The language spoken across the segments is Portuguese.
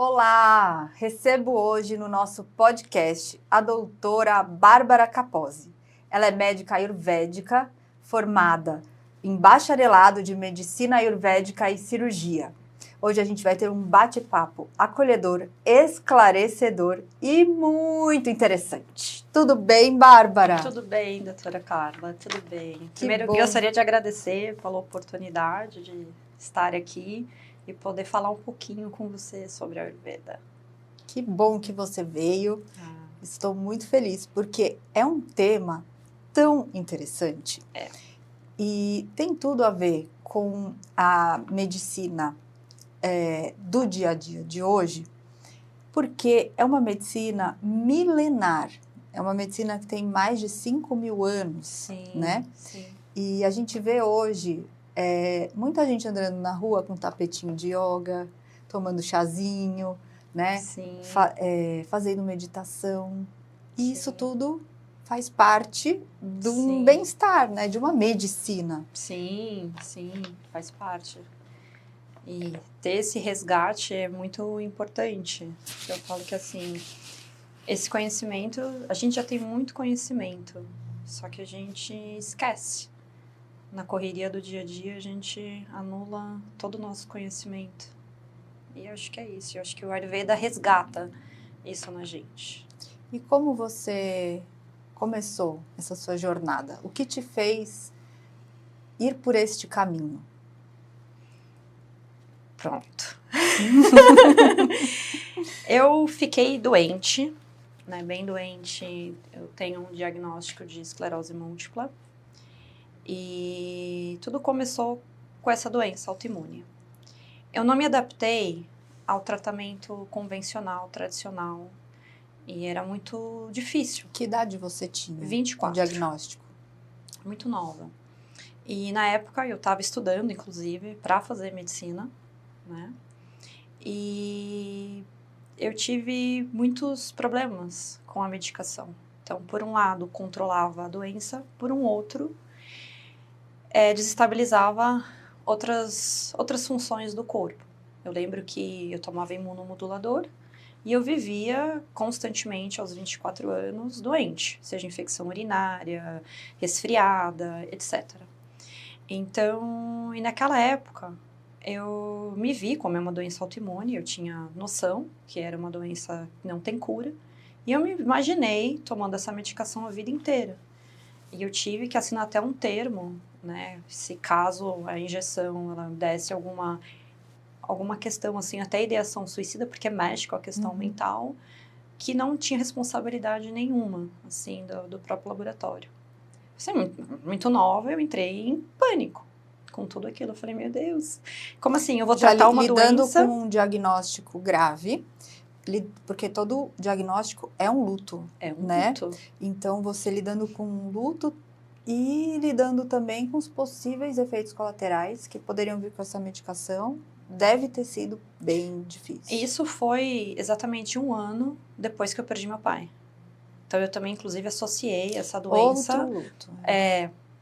Olá! Recebo hoje no nosso podcast a doutora Bárbara Capozzi. Ela é médica ayurvédica, formada em bacharelado de medicina ayurvédica e cirurgia. Hoje a gente vai ter um bate-papo acolhedor, esclarecedor e muito interessante. Tudo bem, Bárbara? Tudo bem, doutora Carla, tudo bem. Que Primeiro, bom. gostaria de agradecer pela oportunidade de estar aqui e poder falar um pouquinho com você sobre a Ayurveda. Que bom que você veio. Estou muito feliz, porque é um tema tão interessante. E tem tudo a ver com a medicina do dia a dia de hoje, porque é uma medicina milenar. É uma medicina que tem mais de 5.000 anos, Sim, né? sim. E a gente vê hoje muita gente andando na rua com tapetinho de yoga, tomando chazinho, né? Sim. Fazendo meditação. E Sim. isso tudo faz parte de um Sim. bem-estar, né? De uma medicina. Sim, sim, faz parte. E ter esse resgate é muito importante. Eu falo que assim, esse conhecimento, a gente já tem muito conhecimento, só que a gente esquece. Na correria do dia a dia, a gente anula todo o nosso conhecimento. E eu acho que é isso. Eu acho que o Ayurveda resgata isso na gente. E como você começou essa sua jornada? O que te fez ir por este caminho? Pronto. Eu fiquei doente, né, bem doente. Eu tenho um diagnóstico de esclerose múltipla. E tudo começou com essa doença autoimune. Eu não me adaptei ao tratamento convencional, tradicional. E era muito difícil. Que idade você tinha? 24. O diagnóstico? Muito nova. E na época eu estava estudando, inclusive, para fazer medicina, né? E eu tive muitos problemas com a medicação. Então, por um lado, controlava a doença, por um outro, desestabilizava outras funções do corpo. Eu lembro que eu tomava imunomodulador e eu vivia constantemente, aos 24 anos, doente, seja infecção urinária, resfriada, etc. Então, e naquela época, eu me vi como é uma doença autoimune, eu tinha noção que era uma doença que não tem cura, e eu me imaginei tomando essa medicação a vida inteira. E eu tive que assinar até um termo, né, se caso a injeção ela desse alguma questão, assim, até ideação suicida, porque mexe com a questão mental, que não tinha responsabilidade nenhuma, assim, do próprio laboratório. Assim, muito nova, eu entrei em pânico com tudo aquilo. Eu falei, meu Deus, como assim? Eu vou tratar uma lidando doença... com um diagnóstico grave, porque todo diagnóstico é um luto, É um né? luto. Então, você lidando com um luto e lidando também com os possíveis efeitos colaterais que poderiam vir com essa medicação, deve ter sido bem difícil. Isso foi exatamente 1 ano depois que eu perdi meu pai. Então, eu também, inclusive, associei essa doença... Outro luto.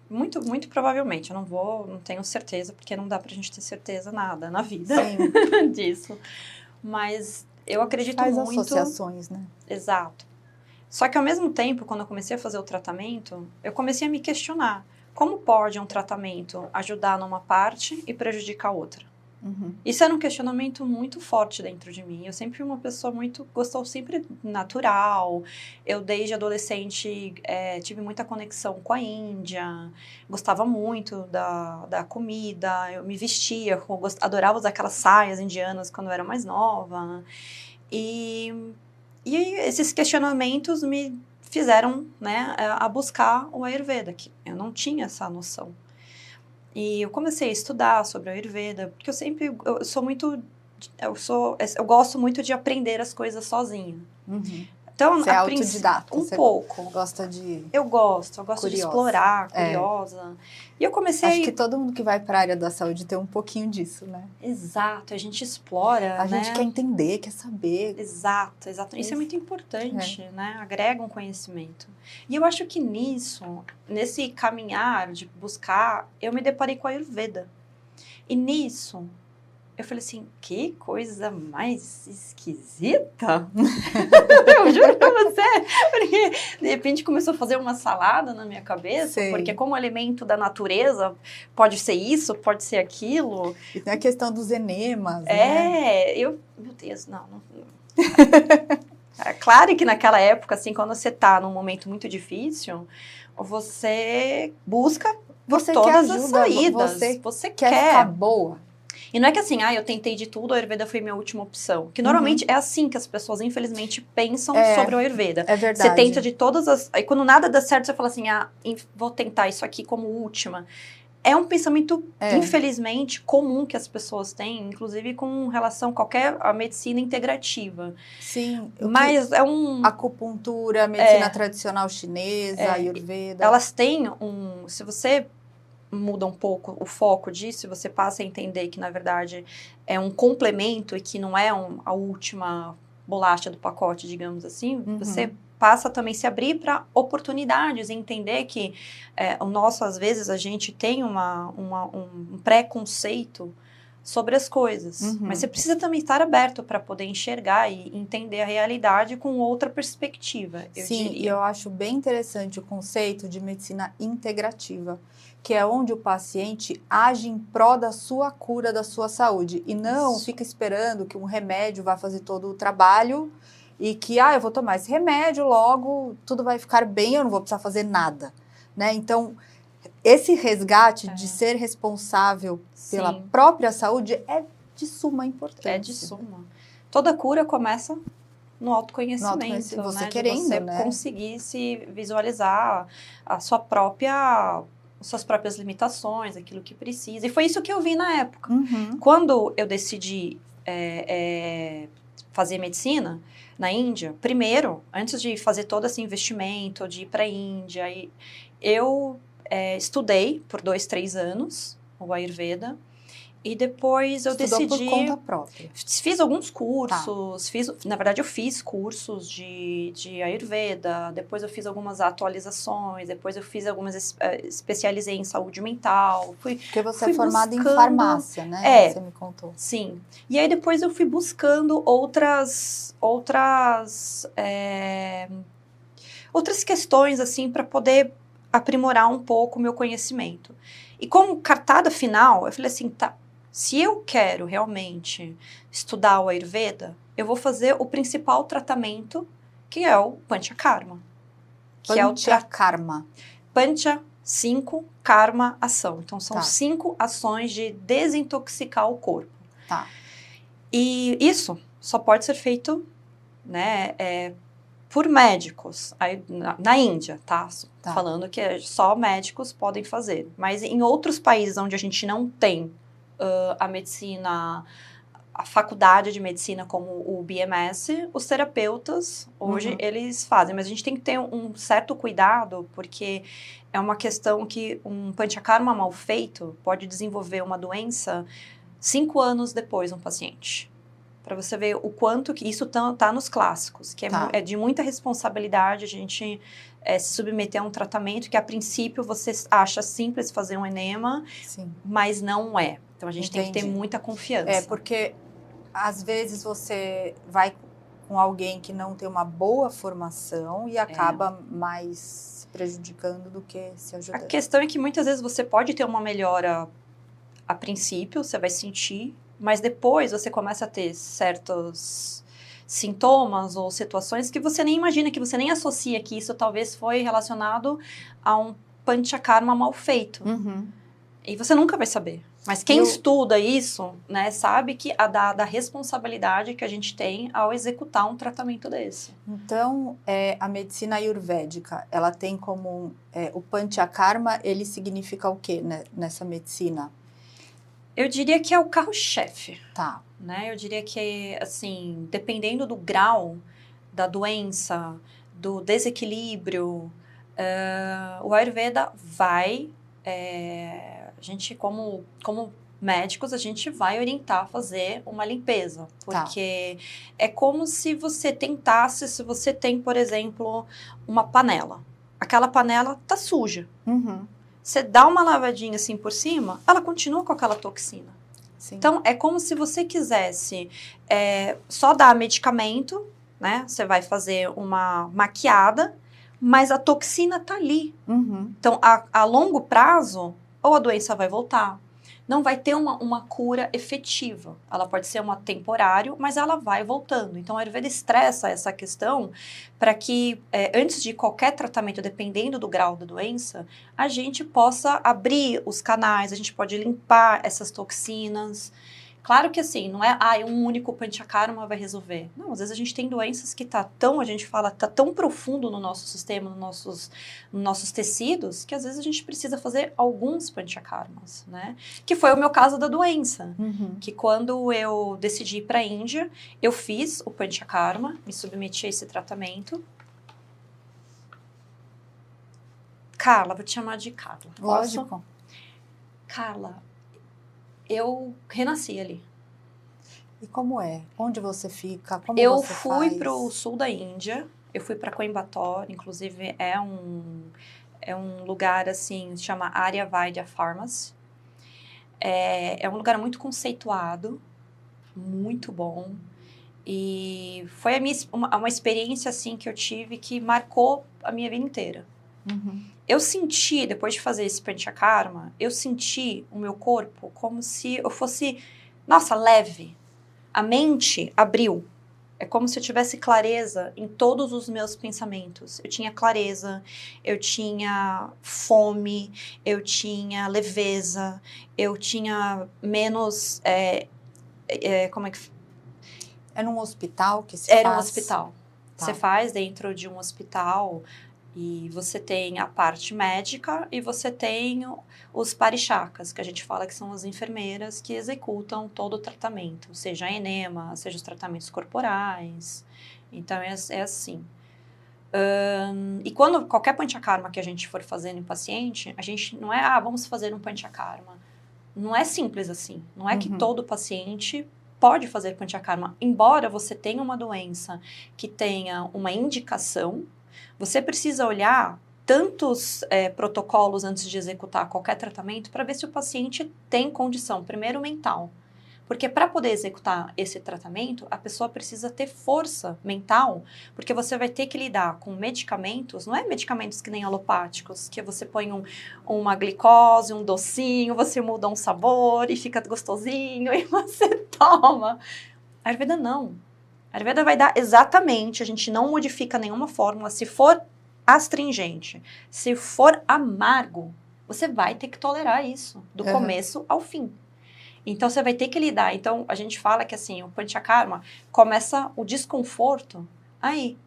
Muito, muito provavelmente. Eu não tenho certeza, porque não dá pra gente ter certeza nada na vida disso. Mas eu acredito Faz muito... associações, né? Exato. Só que ao mesmo tempo, quando eu comecei a fazer o tratamento, eu comecei a me questionar. Como pode um tratamento ajudar numa parte e prejudicar a outra? Isso era um questionamento muito forte dentro de mim. Eu sempre fui uma pessoa gostou sempre natural. Eu, desde adolescente, tive muita conexão com a Índia. Gostava muito da comida. Eu me vestia, adorava usar aquelas saias indianas quando eu era mais nova. E esses questionamentos me fizeram, né, a buscar o Ayurveda, que eu não tinha essa noção. E eu comecei a estudar sobre a Ayurveda, porque eu gosto muito de aprender as coisas sozinha. Então, você é autodidata? Pouco. Gosta de... Eu gosto de explorar, curiosa. E eu comecei... Acho que todo mundo que vai para a área da saúde tem um pouquinho disso, né? Exato, a gente explora, A gente quer entender, quer saber. Exato. Isso é muito importante, né? Agrega um conhecimento. E eu acho que nesse caminhar de buscar, eu me deparei com a Ayurveda. E nisso, Eu falei assim, que coisa mais esquisita. Eu juro pra você. Porque, de repente, começou a fazer uma salada na minha cabeça. Sei. Porque como alimento da natureza, pode ser isso, pode ser aquilo. E tem a questão dos enemas, né? Meu Deus, não. É claro que naquela época, assim, quando você tá num momento muito difícil, você busca por todas as saídas. Você quer ficar boa. E não é que assim, eu tentei de tudo, a Ayurveda foi minha última opção. Que normalmente é assim que as pessoas, infelizmente, pensam sobre o Ayurveda. É verdade. Você tenta de todas as... Aí quando nada dá certo, você fala assim, vou tentar isso aqui como última. É um pensamento, infelizmente, comum que as pessoas têm, inclusive com relação a qualquer medicina integrativa. Sim. Mas é um... Acupuntura, medicina tradicional chinesa, Ayurveda. Elas têm se você muda um pouco o foco disso, você passa a entender que, na verdade, é um complemento e que não é a última bolacha do pacote, digamos assim, você passa também a se abrir para oportunidades e entender que às vezes, a gente tem um preconceito sobre as coisas, mas você precisa também estar aberto para poder enxergar e entender a realidade com outra perspectiva, Sim, e eu acho bem interessante o conceito de medicina integrativa, que é onde o paciente age em prol da sua cura, da sua saúde, e não fica esperando que um remédio vá fazer todo o trabalho e que, eu vou tomar esse remédio, logo tudo vai ficar bem, eu não vou precisar fazer nada, né? Então, esse resgate de ser responsável pela própria saúde é de suma importância. É de suma. Toda cura começa no autoconhecimento, você né? Querendo, de você né? conseguir se visualizar suas próprias limitações, aquilo que precisa. E foi isso que eu vi na época. Quando eu decidi fazer medicina na Índia, primeiro, antes de fazer todo esse investimento, de ir para a Índia, eu estudei por 2-3 anos o Ayurveda. E depois eu decidi... por conta própria. Fiz alguns cursos, na verdade eu fiz cursos de Ayurveda, depois eu fiz algumas atualizações, depois eu fiz especializei em saúde mental. Porque você é formada em farmácia, né? Você me contou. Sim. E aí depois eu fui buscando outras questões, assim, para poder aprimorar um pouco o meu conhecimento. E como cartada final, eu falei assim, se eu quero realmente estudar o Ayurveda, eu vou fazer o principal tratamento, que é o Panchakarma. Panchakarma. Pancha, 5, Karma, ação. Então, são 5 ações de desintoxicar o corpo. E isso só pode ser feito, né, por médicos, aí, na Índia, falando que só médicos podem fazer. Mas em outros países onde a gente não tem a medicina, a faculdade de medicina como o BMS, os terapeutas, hoje, eles fazem. Mas a gente tem que ter um certo cuidado, porque é uma questão que um Panchakarma mal feito pode desenvolver uma doença 5 anos depois no paciente. Para você ver o quanto que isso tá nos clássicos, que é de muita responsabilidade a gente se submeter a um tratamento que, a princípio, você acha simples fazer um enema, mas não é. Então, a gente tem que ter muita confiança. Porque, às vezes, você vai com alguém que não tem uma boa formação e acaba mais se prejudicando do que se ajudando. A questão é que, muitas vezes, você pode ter uma melhora a princípio, você vai sentir, mas depois você começa a ter certos sintomas ou situações que você nem imagina, que você nem associa que isso talvez foi relacionado a um Panchakarma mal feito. E você nunca vai saber. Mas quem estuda isso, né, sabe que da responsabilidade que a gente tem ao executar um tratamento desse. Então, a medicina ayurvédica, ela tem como... o Panchakarma, ele significa o quê, né, nessa medicina? Eu diria que é o carro-chefe. Né? Eu diria que, assim, dependendo do grau da doença, do desequilíbrio, o Ayurveda vai... a gente, como médicos, a gente vai orientar a fazer uma limpeza. Porque é como se você tentasse, se você tem, por exemplo, uma panela. Aquela panela tá suja. Você dá uma lavadinha assim por cima, ela continua com aquela toxina. Sim. Então, é como se você quisesse só dar medicamento, né? Você vai fazer uma maquiada, mas a toxina tá ali. Uhum. Então, a longo prazo, ou a doença vai voltar, não vai ter uma cura efetiva. Ela pode ser uma temporário, mas ela vai voltando. Então, a Ayurveda estressa essa questão para que, antes de qualquer tratamento, dependendo do grau da doença, a gente possa abrir os canais, a gente pode limpar essas toxinas. Claro que assim, não é um único panchakarma vai resolver. Não, às vezes a gente tem doenças que tá tão profundo no nosso sistema, nos nossos tecidos, que às vezes a gente precisa fazer alguns panchakarmas, né? Que foi o meu caso da doença. Uhum. Que quando eu decidi ir para a Índia, eu fiz o panchakarma, me submeti a esse tratamento. Carla, vou te chamar de Carla. Lógico. Posso? Carla, eu renasci ali. E como é? Onde você fica? Como eu você fui faz? para o sul da Índia, eu fui para Coimbatore, inclusive é um lugar assim, se chama Arya Vaidya Pharmacy. É um lugar muito conceituado, muito bom. E foi uma experiência assim que eu tive que marcou a minha vida inteira. Uhum. Eu senti, depois de fazer esse panchakarma, eu senti o meu corpo como se eu fosse, nossa, leve. A mente abriu. É como se eu tivesse clareza em todos os meus pensamentos. Eu tinha clareza, eu tinha fome, eu tinha leveza, eu tinha menos... como é que... É num hospital que se Era faz? um hospital. Tá. Você faz dentro de um hospital e você tem a parte médica e você tem os parichakas, que a gente fala que são as enfermeiras que executam todo o tratamento, seja enema, seja os tratamentos corporais. Então, é assim. E quando qualquer panchakarma que a gente for fazendo em paciente, a gente não é, vamos fazer um panchakarma. Não é simples assim. Não é que todo paciente pode fazer panchakarma. Embora você tenha uma doença que tenha uma indicação, você precisa olhar tantos protocolos antes de executar qualquer tratamento para ver se o paciente tem condição, primeiro mental. Porque para poder executar esse tratamento, a pessoa precisa ter força mental, porque você vai ter que lidar com medicamentos, não é medicamentos que nem alopáticos, que você põe uma glicose, um docinho, você muda um sabor e fica gostosinho e você toma. A Ayurveda não. A Ayurveda vai dar exatamente, a gente não modifica nenhuma fórmula. Se for astringente, se for amargo, você vai ter que tolerar isso, do começo ao fim. Então, você vai ter que lidar. Então, a gente fala que, assim, o panchakarma começa o desconforto aí.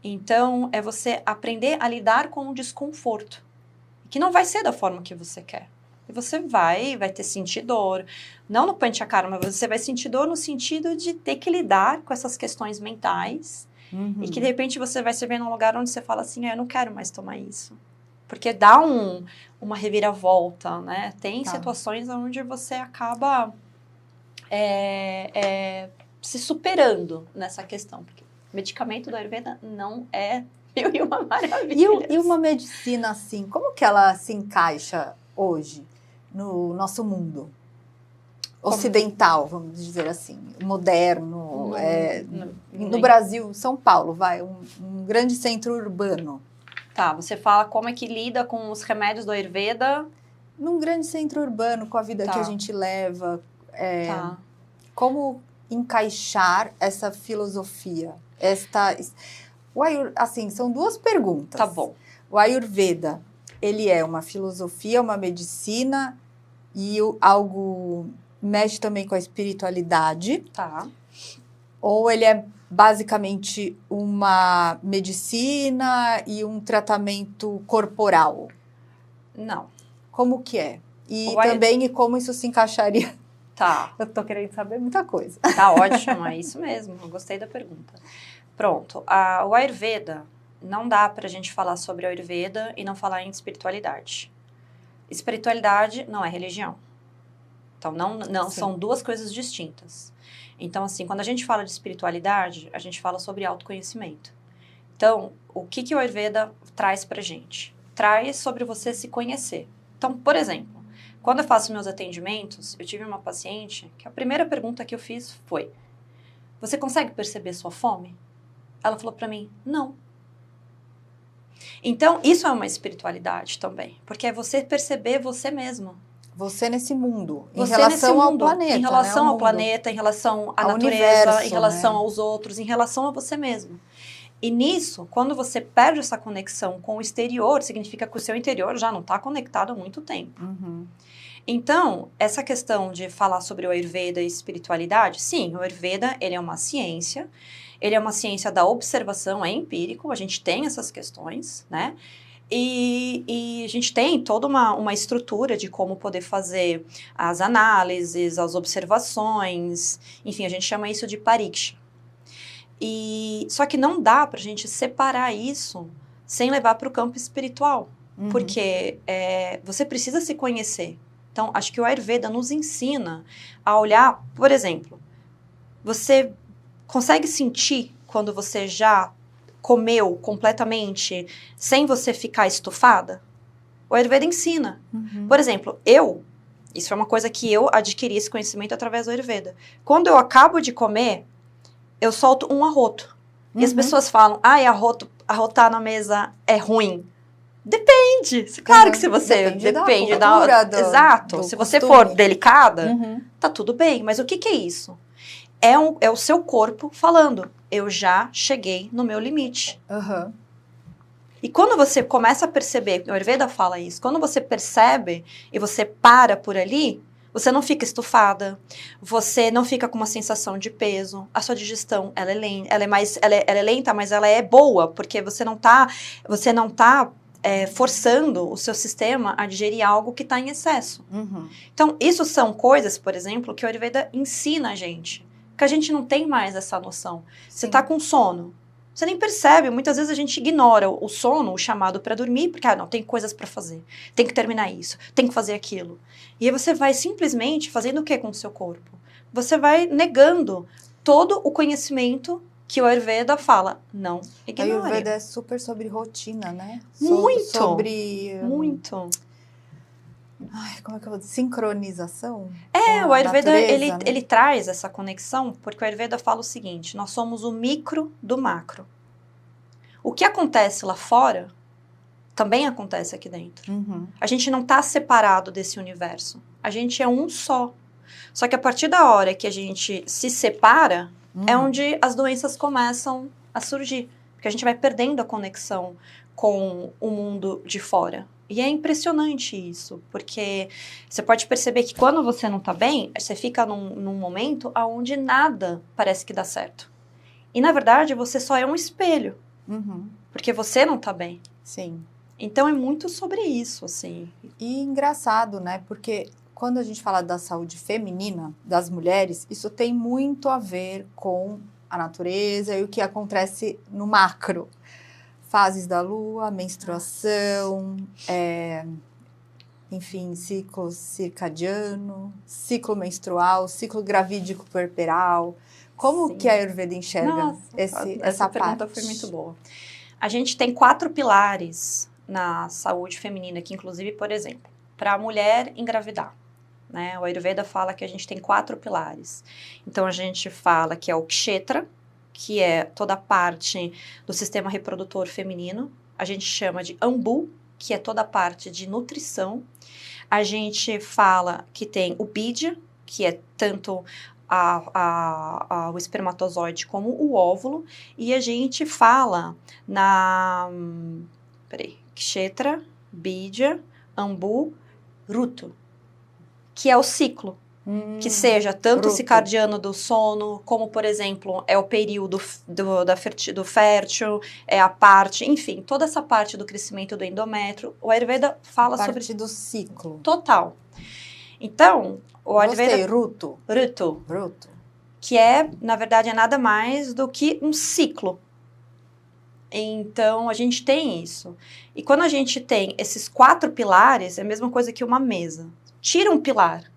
Então, é você aprender a lidar com o desconforto, que não vai ser da forma que você quer. E você vai ter sentir dor. Não no panchakarma, você vai sentir dor no sentido de ter que lidar com essas questões mentais e que, de repente, você vai se ver num lugar onde você fala assim, eu não quero mais tomar isso. Porque dá uma reviravolta, né? Tem situações onde você acaba se superando nessa questão. Porque medicamento da Ayurveda não é uma maravilha. E uma medicina assim, como que ela se encaixa hoje no nosso mundo? Ocidental, vamos dizer assim, moderno, no Brasil, São Paulo, um grande centro urbano. Tá, você fala como é que lida com os remédios do Ayurveda? Num grande centro urbano, com a vida que a gente leva, como encaixar essa filosofia? Assim, são duas perguntas. Tá bom. O Ayurveda, ele é uma filosofia, uma medicina e algo mexe também com a espiritualidade? Tá. Ou ele é basicamente uma medicina e um tratamento corporal? Não. Como que é? E também e como isso se encaixaria? Tá. Eu tô querendo saber muita coisa. Tá ótimo, é isso mesmo. Eu gostei da pergunta. Pronto. O Ayurveda, não dá pra gente falar sobre a Ayurveda e não falar em espiritualidade. Espiritualidade não é religião. Então, não são duas coisas distintas. Então, assim, quando a gente fala de espiritualidade, a gente fala sobre autoconhecimento. Então, o que o Ayurveda traz pra gente? Traz sobre você se conhecer. Então, por exemplo, Quando eu faço meus atendimentos, eu tive uma paciente que a primeira pergunta que eu fiz foi: você consegue perceber sua fome? Ela falou para mim: não. Então, isso é uma espiritualidade também, porque é você perceber você mesmo. Você nesse mundo, em Você relação nesse ao mundo, planeta. em relação né? ao planeta, em relação à ao natureza, universo, em relação né? aos outros, em relação a você mesmo. E nisso, quando você perde essa conexão com o exterior, significa que o seu interior já não está conectado há muito tempo. Uhum. Então, essa questão de falar sobre o Ayurveda e espiritualidade, sim, o Ayurveda, ele é uma ciência da observação, é empírico, a gente tem essas questões, né? E a gente tem toda uma estrutura de como poder fazer as análises, as observações, enfim, a gente chama isso de pariksha. Só que não dá para a gente separar isso sem levar para o campo espiritual, porque você precisa se conhecer. Então, acho que o Ayurveda nos ensina a olhar, por exemplo, você consegue sentir quando você já comeu completamente sem você ficar estufada? O Ayurveda ensina. Por exemplo, isso é uma coisa que eu adquiri esse conhecimento através do Ayurveda. Quando eu acabo de comer, eu solto um arroto. E as pessoas falam, arrotar na mesa é ruim. Depende. Claro que se você... Depende da exato. Se você for delicada, tá tudo bem. Mas o que é isso? É o seu corpo falando, eu já cheguei no meu limite. E quando você começa a perceber, o Ayurveda fala isso, quando você percebe e você para por ali, você não fica estufada, você não fica com uma sensação de peso, a sua digestão, ela é lenta, mas ela é boa, porque você não tá forçando o seu sistema a digerir algo que está em excesso. Então, isso são coisas, por exemplo, que o Ayurveda ensina a gente, que a gente não tem mais essa noção. Você está com sono, você nem percebe, muitas vezes a gente ignora o sono, o chamado para dormir, porque, não, tem coisas para fazer, tem que terminar isso, tem que fazer aquilo. E aí você vai simplesmente fazendo o que com o seu corpo? Você vai negando todo o conhecimento que o Ayurveda fala, não ignore. O Ayurveda é super sobre rotina, né? Muito! Muito! Ai, como é que eu vou dizer? Sincronização? O Ayurveda, natureza, né? ele traz essa conexão, porque o Ayurveda fala o seguinte, nós somos o micro do macro. O que acontece lá fora, também acontece aqui dentro. A gente não está separado desse universo. A gente é um só. Só que a partir da hora que a gente se separa, é onde as doenças começam a surgir. Porque a gente vai perdendo a conexão com o mundo de fora. E é impressionante isso, porque você pode perceber que quando você não tá bem, você fica num momento onde nada parece que dá certo. E, na verdade, você só é um espelho, porque você não tá bem. Sim. Então, é muito sobre isso, assim. E engraçado, né? Porque quando a gente fala da saúde feminina, das mulheres, isso tem muito a ver com a natureza e o que acontece no macro. Fases da lua, menstruação, enfim, ciclo circadiano, ciclo menstrual, ciclo gravídico puerperal. Como que a Ayurveda enxerga essa pergunta parte? Foi muito boa. A gente tem 4 pilares na saúde feminina, que inclusive, por exemplo, para a mulher engravidar, né? O Ayurveda fala que a gente tem 4 pilares. Então, a gente fala que é o Kshetra, que é toda a parte do sistema reprodutor feminino. A gente chama de Ambu, que é toda a parte de nutrição. A gente fala que tem o Bidya, que é tanto o espermatozoide como o óvulo. E a gente fala Kshetra, Bidya, Ambu, Rutu, que é o ciclo. Que seja tanto o circadiano do sono, como, por exemplo, é o período do fértil, é a parte, enfim, toda essa parte do crescimento do endométrio. O Ayurveda fala sobre... Parte do ciclo. Total. Então, o Ayurveda... Rutu. Que na verdade, é nada mais do que um ciclo. Então, a gente tem isso. E quando a gente tem esses 4 pilares, é a mesma coisa que uma mesa. Tira um pilar.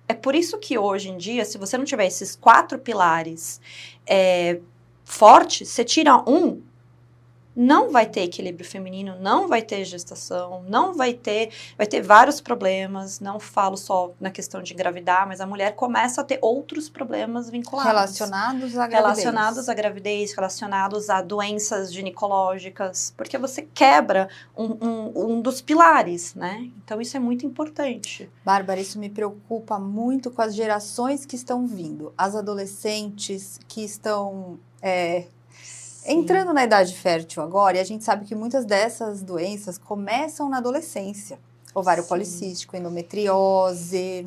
É por isso que hoje em dia, se você não tiver esses 4 pilares fortes, você tira um, não vai ter equilíbrio feminino, não vai ter gestação, vai ter vários problemas, não falo só na questão de engravidar, mas a mulher começa a ter outros problemas vinculados. Relacionados à gravidez. Relacionados à gravidez, relacionados a doenças ginecológicas, porque você quebra um dos pilares, né? Então isso é muito importante. Bárbara, isso me preocupa muito com as gerações que estão vindo, as adolescentes que estão... entrando na idade fértil agora, e a gente sabe que muitas dessas doenças começam na adolescência. Ovário policístico, endometriose,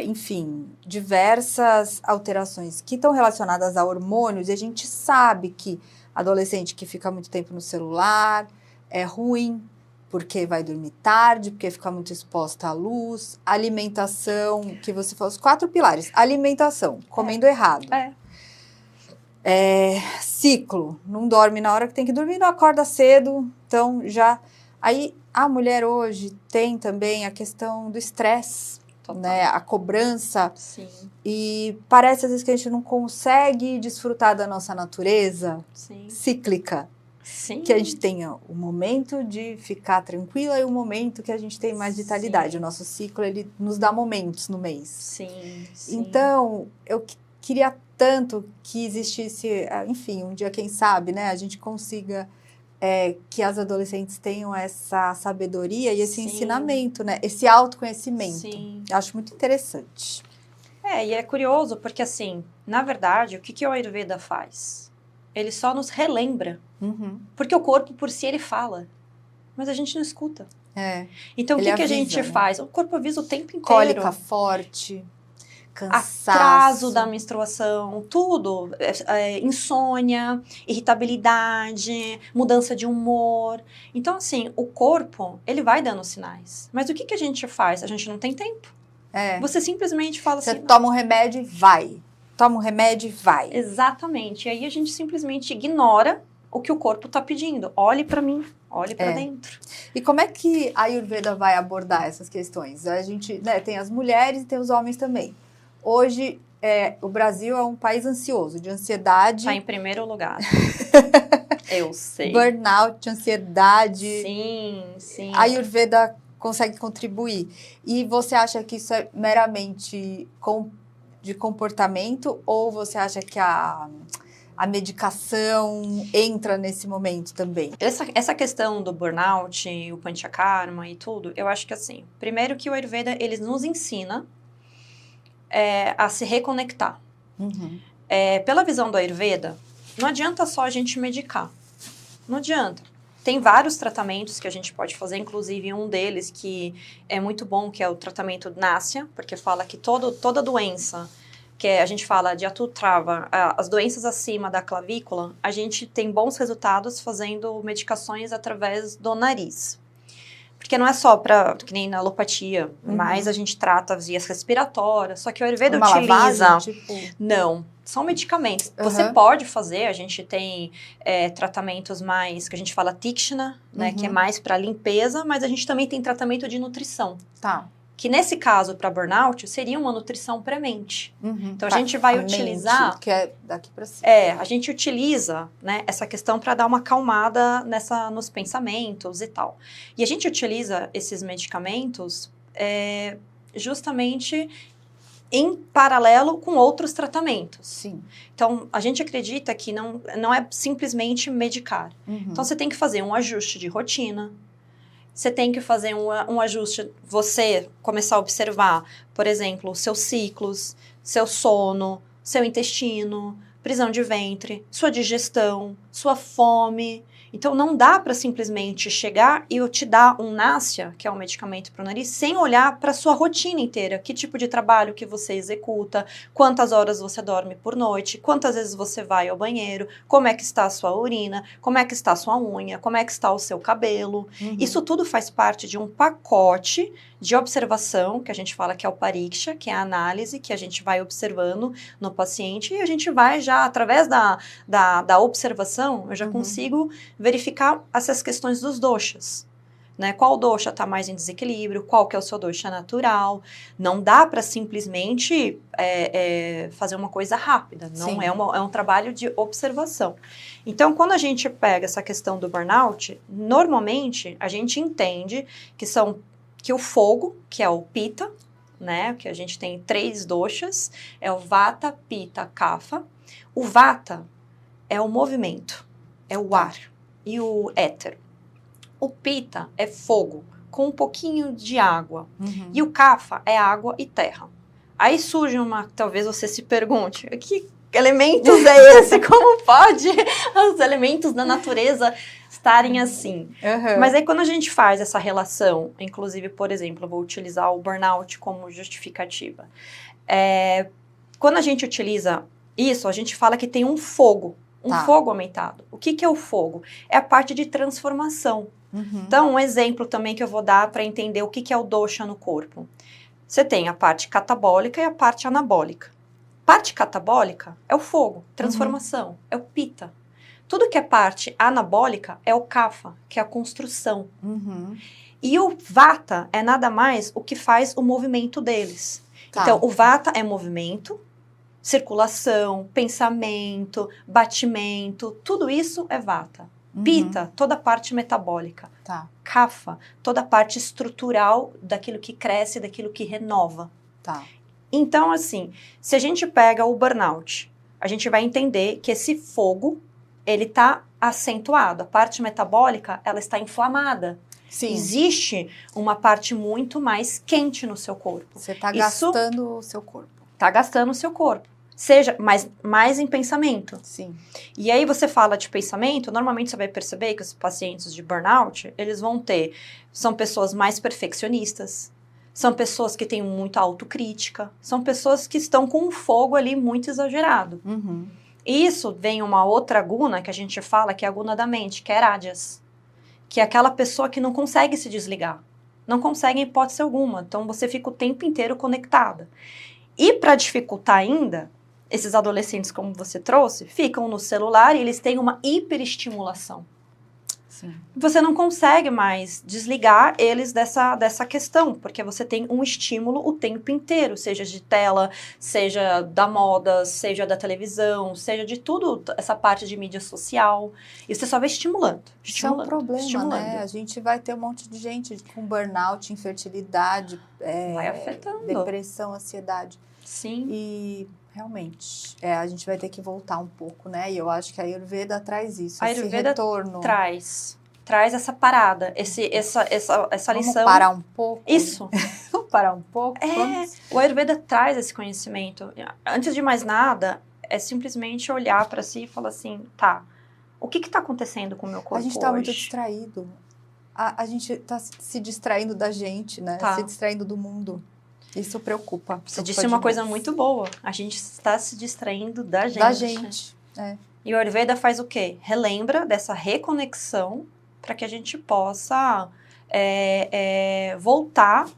enfim, diversas alterações que estão relacionadas a hormônios. E a gente sabe que adolescente que fica muito tempo no celular é ruim, porque vai dormir tarde, porque fica muito exposta à luz, alimentação, que você falou, os 4 pilares. Alimentação, comendo errado. Ciclo, não dorme na hora que tem que dormir, não acorda cedo, então já... Aí a mulher hoje tem também a questão do estresse, né, a cobrança. Sim. E parece às vezes que a gente não consegue desfrutar da nossa natureza cíclica. Sim. Que a gente tenha o momento de ficar tranquila e o momento que a gente tem mais vitalidade. O nosso ciclo, ele nos dá momentos no mês. Sim. Então, eu queria tanto que existisse, enfim, um dia, quem sabe, né, a gente consiga que as adolescentes tenham essa sabedoria e esse ensinamento, né, esse autoconhecimento. Sim. Eu acho muito interessante. E é curioso, porque assim, na verdade, o que o Ayurveda faz? Ele só nos relembra. Porque o corpo, por si, ele fala. Mas a gente não escuta. Então, o que a gente faz? O corpo avisa o tempo inteiro. Cólica forte, cansaço. Atraso da menstruação, tudo. Insônia, irritabilidade, mudança de humor. Então, assim, o corpo, ele vai dando sinais. Mas o que a gente faz? A gente não tem tempo. Você simplesmente fala assim... Você toma um remédio e vai. Toma um remédio e vai. Exatamente. E aí a gente simplesmente ignora o que o corpo está pedindo. Olhe para mim, olhe para dentro. E como é que a Ayurveda vai abordar essas questões? A gente, né, tem as mulheres e tem os homens também. Hoje, o Brasil é um país ansioso, de ansiedade. Está em primeiro lugar. Eu sei. Burnout, ansiedade. Sim. A Ayurveda consegue contribuir. E você acha que isso é meramente de comportamento ou você acha que a medicação entra nesse momento também? Essa questão do burnout, o panchakarma e tudo, eu acho que assim, primeiro que o Ayurveda, ele nos ensina a se reconectar. Pela visão do Ayurveda, não adianta só a gente medicar. Não adianta. Tem vários tratamentos que a gente pode fazer, inclusive um deles que é muito bom, que é o tratamento Nasya, porque fala que toda doença, que a gente fala de atutrava, as doenças acima da clavícula, a gente tem bons resultados fazendo medicações através do nariz. Porque não é só que nem na alopatia, mas a gente trata as vias respiratórias, só que o Ayurveda utiliza... lavagem, tipo... Não, são medicamentos. Você pode fazer, a gente tem tratamentos mais, que a gente fala Tikshna, né, que é mais para limpeza, mas a gente também tem tratamento de nutrição. Que nesse caso, para burnout, seria uma nutrição pré-mente. Então, a gente vai utilizar... que é daqui para cima. A gente utiliza, né, essa questão para dar uma acalmada nos pensamentos e tal. E a gente utiliza esses medicamentos justamente em paralelo com outros tratamentos. Sim. Então, a gente acredita que não é simplesmente medicar. Então, você tem que fazer um ajuste de rotina. Você tem que fazer um ajuste, você começar a observar, por exemplo, seus ciclos, seu sono, seu intestino, prisão de ventre, sua digestão, sua fome. Então, não dá para simplesmente chegar e eu te dar um Nasya, que é um medicamento para o nariz, sem olhar para a sua rotina inteira. Que tipo de trabalho que você executa, quantas horas você dorme por noite, quantas vezes você vai ao banheiro, como é que está a sua urina, como é que está a sua unha, como é que está o seu cabelo. Isso tudo faz parte de um pacote de observação, que a gente fala que é o pariksha, que é a análise que a gente vai observando no paciente, e a gente vai já, através da observação, eu já consigo verificar essas questões dos doshas. né? Qual dosha está mais em desequilíbrio, qual que é o seu dosha natural. Não dá para simplesmente fazer uma coisa rápida, não é um trabalho de observação. Então, quando a gente pega essa questão do burnout, normalmente a gente entende que o fogo, que é o Pitta, né, que a gente tem 3 doshas, é o Vata, Pitta, Kapha. O Vata é o movimento, é o ar e o éter. O Pitta é fogo, com um pouquinho de água. E o Kapha é água e terra. Aí surge talvez você se pergunte, que elementos é esse? Como pode os elementos da natureza estarem assim? Mas aí quando a gente faz essa relação, inclusive, por exemplo, eu vou utilizar o burnout como justificativa. Quando a gente utiliza isso, a gente fala que tem um fogo, fogo aumentado. O que é o fogo? É a parte de transformação. Então, um exemplo também que eu vou dar para entender o que é o dosha no corpo. Você tem a parte catabólica e a parte anabólica. Parte catabólica é o fogo, transformação, é o Pitta. Tudo que é parte anabólica é o Kapha, que é a construção. E o Vata é nada mais o que faz o movimento deles. Então, o Vata é movimento, circulação, pensamento, batimento, tudo isso é Vata. Pitta, toda a parte metabólica. Kapha, toda a parte estrutural daquilo que cresce, daquilo que renova. Então, assim, se a gente pega o burnout, a gente vai entender que esse fogo, ele está acentuado. A parte metabólica, ela está inflamada. Existe uma parte muito mais quente no seu corpo. Você está gastando o seu corpo. Está gastando o seu corpo. Seja mais em pensamento. E aí você fala de pensamento, normalmente você vai perceber que os pacientes de burnout, eles são pessoas mais perfeccionistas, são pessoas que têm muita autocrítica, são pessoas que estão com um fogo ali muito exagerado. Isso vem uma outra guna que a gente fala, que é a guna da mente, que é Rajas, que é aquela pessoa que não consegue se desligar, não consegue em hipótese alguma, então você fica o tempo inteiro conectada. E para dificultar ainda, esses adolescentes, como você trouxe, ficam no celular e eles têm uma hiperestimulação. Você não consegue mais desligar eles dessa questão, porque você tem um estímulo o tempo inteiro, seja de tela, seja da moda, seja da televisão, seja de tudo, essa parte de mídia social. E você só vai estimulando. Isso é um problema, né? A gente vai ter um monte de gente com burnout, infertilidade, vai afetando. Depressão, ansiedade. E realmente, a gente vai ter que voltar um pouco, né? E eu acho que a Ayurveda traz isso, a Ayurveda esse retorno. Traz essa parada, essa lição. Vamos parar um pouco? Isso. Vamos parar um pouco? O Ayurveda traz esse conhecimento. Antes de mais nada, é simplesmente olhar para si e falar assim, o que está acontecendo com o meu corpo hoje? A gente está muito distraído. A gente está se distraindo da gente, né? Se distraindo do mundo. Isso preocupa. Você disse uma coisa muito boa. A gente está se distraindo da gente. E o Ayurveda faz o quê? Relembra dessa reconexão para que a gente possa voltar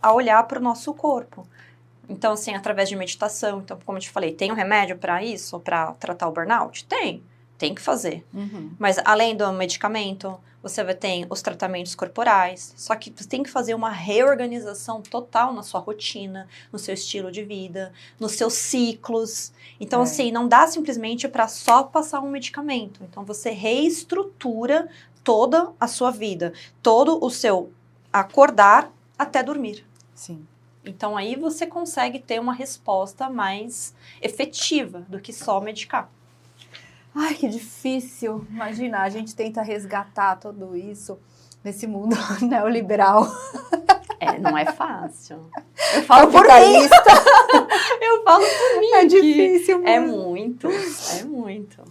a olhar para o nosso corpo. Então, assim, através de meditação. Então, como eu te falei, tem um remédio para isso? Para tratar o burnout? Tem que fazer. Mas, além do medicamento, você tem os tratamentos corporais. Só que você tem que fazer uma reorganização total na sua rotina, no seu estilo de vida, nos seus ciclos. Então, assim, não dá simplesmente para só passar um medicamento. Então, você reestrutura toda a sua vida, todo o seu acordar até dormir. Então, aí você consegue ter uma resposta mais efetiva do que só medicar. Ai, que difícil. Imagina, a gente tenta resgatar tudo isso nesse mundo neoliberal. Não é fácil. Eu falo por mim. Eu falo por mim. É difícil. É muito.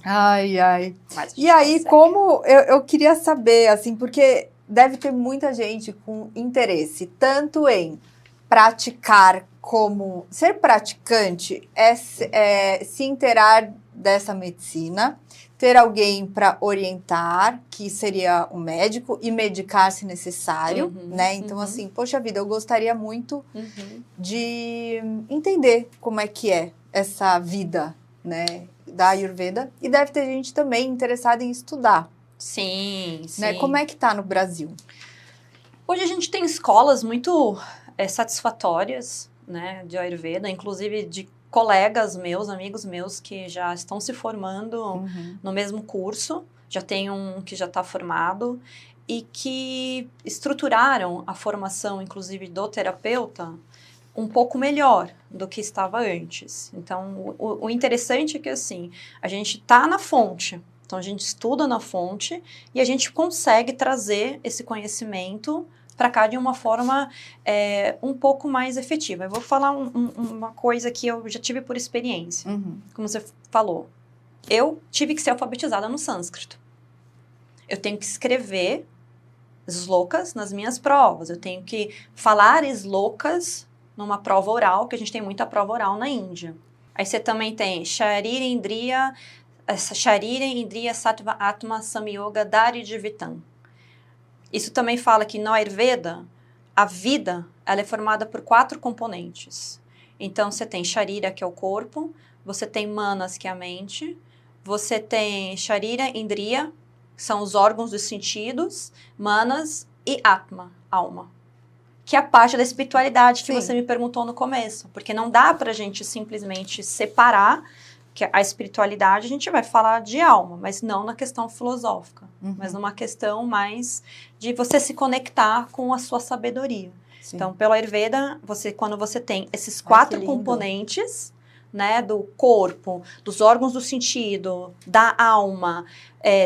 Ai. E aí, como eu queria saber, assim, porque deve ter muita gente com interesse, tanto em praticar como... Ser praticante é se inteirar dessa medicina, ter alguém para orientar, que seria um médico, e medicar se necessário, né? Então, assim, poxa vida, eu gostaria muito de entender como é que é essa vida, né, da Ayurveda. E deve ter gente também interessada em estudar. Sim. Né? Como é que tá no Brasil? Hoje a gente tem escolas muito satisfatórias, né, de Ayurveda, inclusive de colegas meus, amigos meus que já estão se formando no mesmo curso, já tem um que já está formado e que estruturaram a formação, inclusive do terapeuta, um pouco melhor do que estava antes. Então, o interessante é que, assim, a gente está na fonte, então a gente estuda na fonte e a gente consegue trazer esse conhecimento para cá de uma forma um pouco mais efetiva. Eu vou falar uma coisa que eu já tive por experiência. Como você falou, eu tive que ser alfabetizada no sânscrito. Eu tenho que escrever slokas nas minhas provas. Eu tenho que falar slokas numa prova oral, que a gente tem muita prova oral na Índia. Aí você também tem Sharira Indriya Sattva Atma Samyoga Daridjivitam. Isso também fala que no Ayurveda, a vida, ela é formada por 4 componentes. Então, você tem Sharira, que é o corpo, você tem Manas, que é a mente, você tem Sharira, Indriya, que são os órgãos dos sentidos, Manas e Atma, alma. Que é a parte da espiritualidade que você me perguntou no começo. Porque não dá pra gente simplesmente separar que a espiritualidade, a gente vai falar de alma, mas não na questão filosófica, mas numa questão mais de você se conectar com a sua sabedoria. Sim. Então, pelo Ayurveda, quando você tem esses 4 componentes, né, do corpo, dos órgãos do sentido, da alma,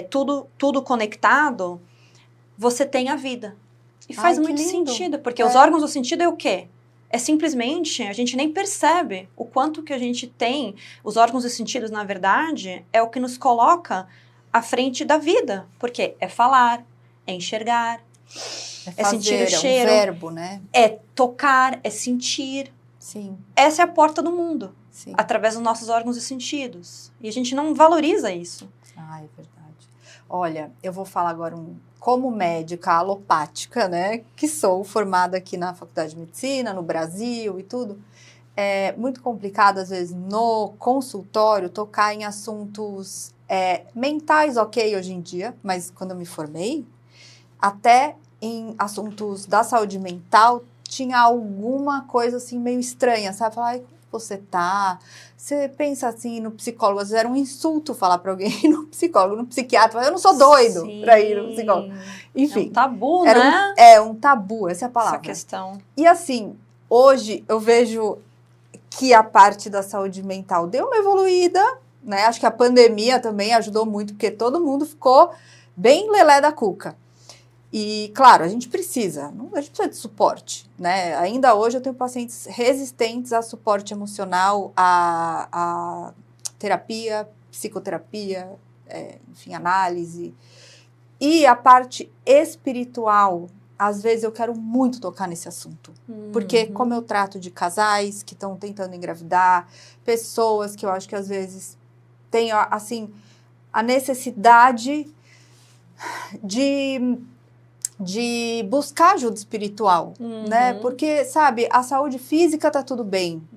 tudo conectado, você tem a vida. E faz muito sentido, porque os órgãos do sentido é o quê? É simplesmente, a gente nem percebe o quanto que a gente tem. Os órgãos dos sentidos, na verdade, é o que nos coloca à frente da vida. Porque é falar, é enxergar, é sentir o cheiro. É um verbo, né? É tocar, é sentir. Sim. Essa é a porta do mundo. Sim. Através dos nossos órgãos dos sentidos. E a gente não valoriza isso. Ah, é verdade. Olha, eu vou falar agora como médica alopática, né, que sou formada aqui na Faculdade de Medicina, no Brasil e tudo, é muito complicado, às vezes, no consultório, tocar em assuntos mentais, ok, hoje em dia, mas quando eu me formei, até em assuntos da saúde mental, tinha alguma coisa, assim, meio estranha, sabe? Falar, ai, você tá... Você pensa assim no psicólogo, às vezes era um insulto falar para alguém ir no psicólogo, no psiquiatra, eu não sou doido para ir no psicólogo. Enfim. É um tabu, né? Um tabu, essa é a palavra. Essa questão. E assim, hoje eu vejo que a parte da saúde mental deu uma evoluída, né? Acho que a pandemia também ajudou muito, porque todo mundo ficou bem lelé da cuca. E, claro, a gente precisa de suporte, né? Ainda hoje eu tenho pacientes resistentes a suporte emocional, a terapia, psicoterapia, enfim, análise. E a parte espiritual, às vezes eu quero muito tocar nesse assunto. Porque como eu trato de casais que estão tentando engravidar, pessoas que eu acho que às vezes têm, assim, a necessidade de buscar ajuda espiritual, né? Porque, sabe, a saúde física tá tudo bem.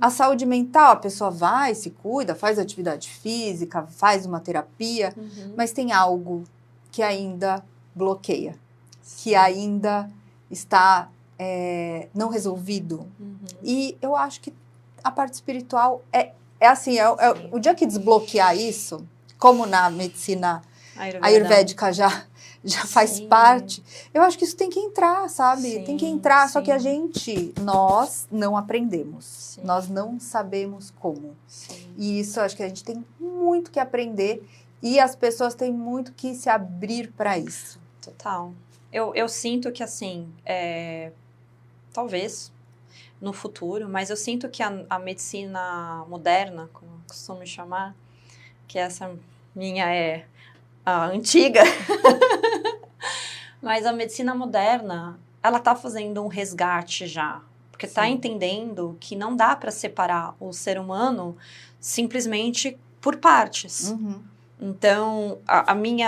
A saúde mental, a pessoa vai, se cuida, faz atividade física, faz uma terapia, mas tem algo que ainda bloqueia, que ainda está não resolvido. E eu acho que a parte espiritual assim, o dia que desbloquear isso, como na medicina ayurvédica já faz parte. Eu acho que isso tem que entrar, sabe? Sim, tem que entrar, só que nós não aprendemos. Sim. Nós não sabemos como. Sim. E isso, acho que a gente tem muito que aprender e as pessoas têm muito que se abrir para isso. Total. Eu sinto que, assim, talvez no futuro, mas eu sinto que a medicina moderna, como eu costumo chamar, que essa minha a antiga, mas a medicina moderna, ela está fazendo um resgate já, porque está entendendo que não dá para separar o ser humano simplesmente por partes. Então,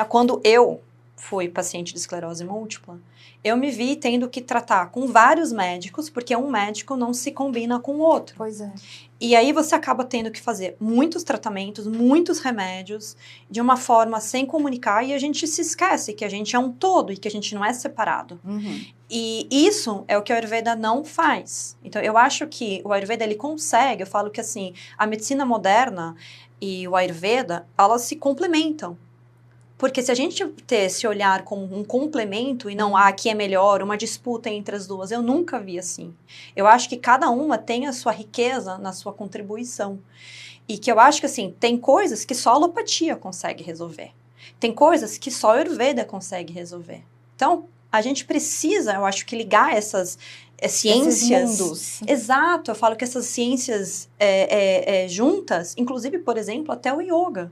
quando eu fui paciente de esclerose múltipla, eu me vi tendo que tratar com vários médicos, porque um médico não se combina com o outro. Pois é. E aí você acaba tendo que fazer muitos tratamentos, muitos remédios, de uma forma sem comunicar, e a gente se esquece que a gente é um todo e que a gente não é separado. E isso é o que a Ayurveda não faz. Então, eu acho que o Ayurveda, ele consegue, eu falo que assim, a medicina moderna e o Ayurveda, elas se complementam. Porque se a gente ter esse olhar como um complemento e não, aqui é melhor, uma disputa entre as duas, eu nunca vi assim. Eu acho que cada uma tem a sua riqueza na sua contribuição. E que eu acho que, assim, tem coisas que só a alopatia consegue resolver. Tem coisas que só a Ayurveda consegue resolver. Então, a gente precisa, eu acho que ligar essas ciências... Esses mundos. Exato, eu falo que essas ciências juntas, inclusive, por exemplo, até o yoga.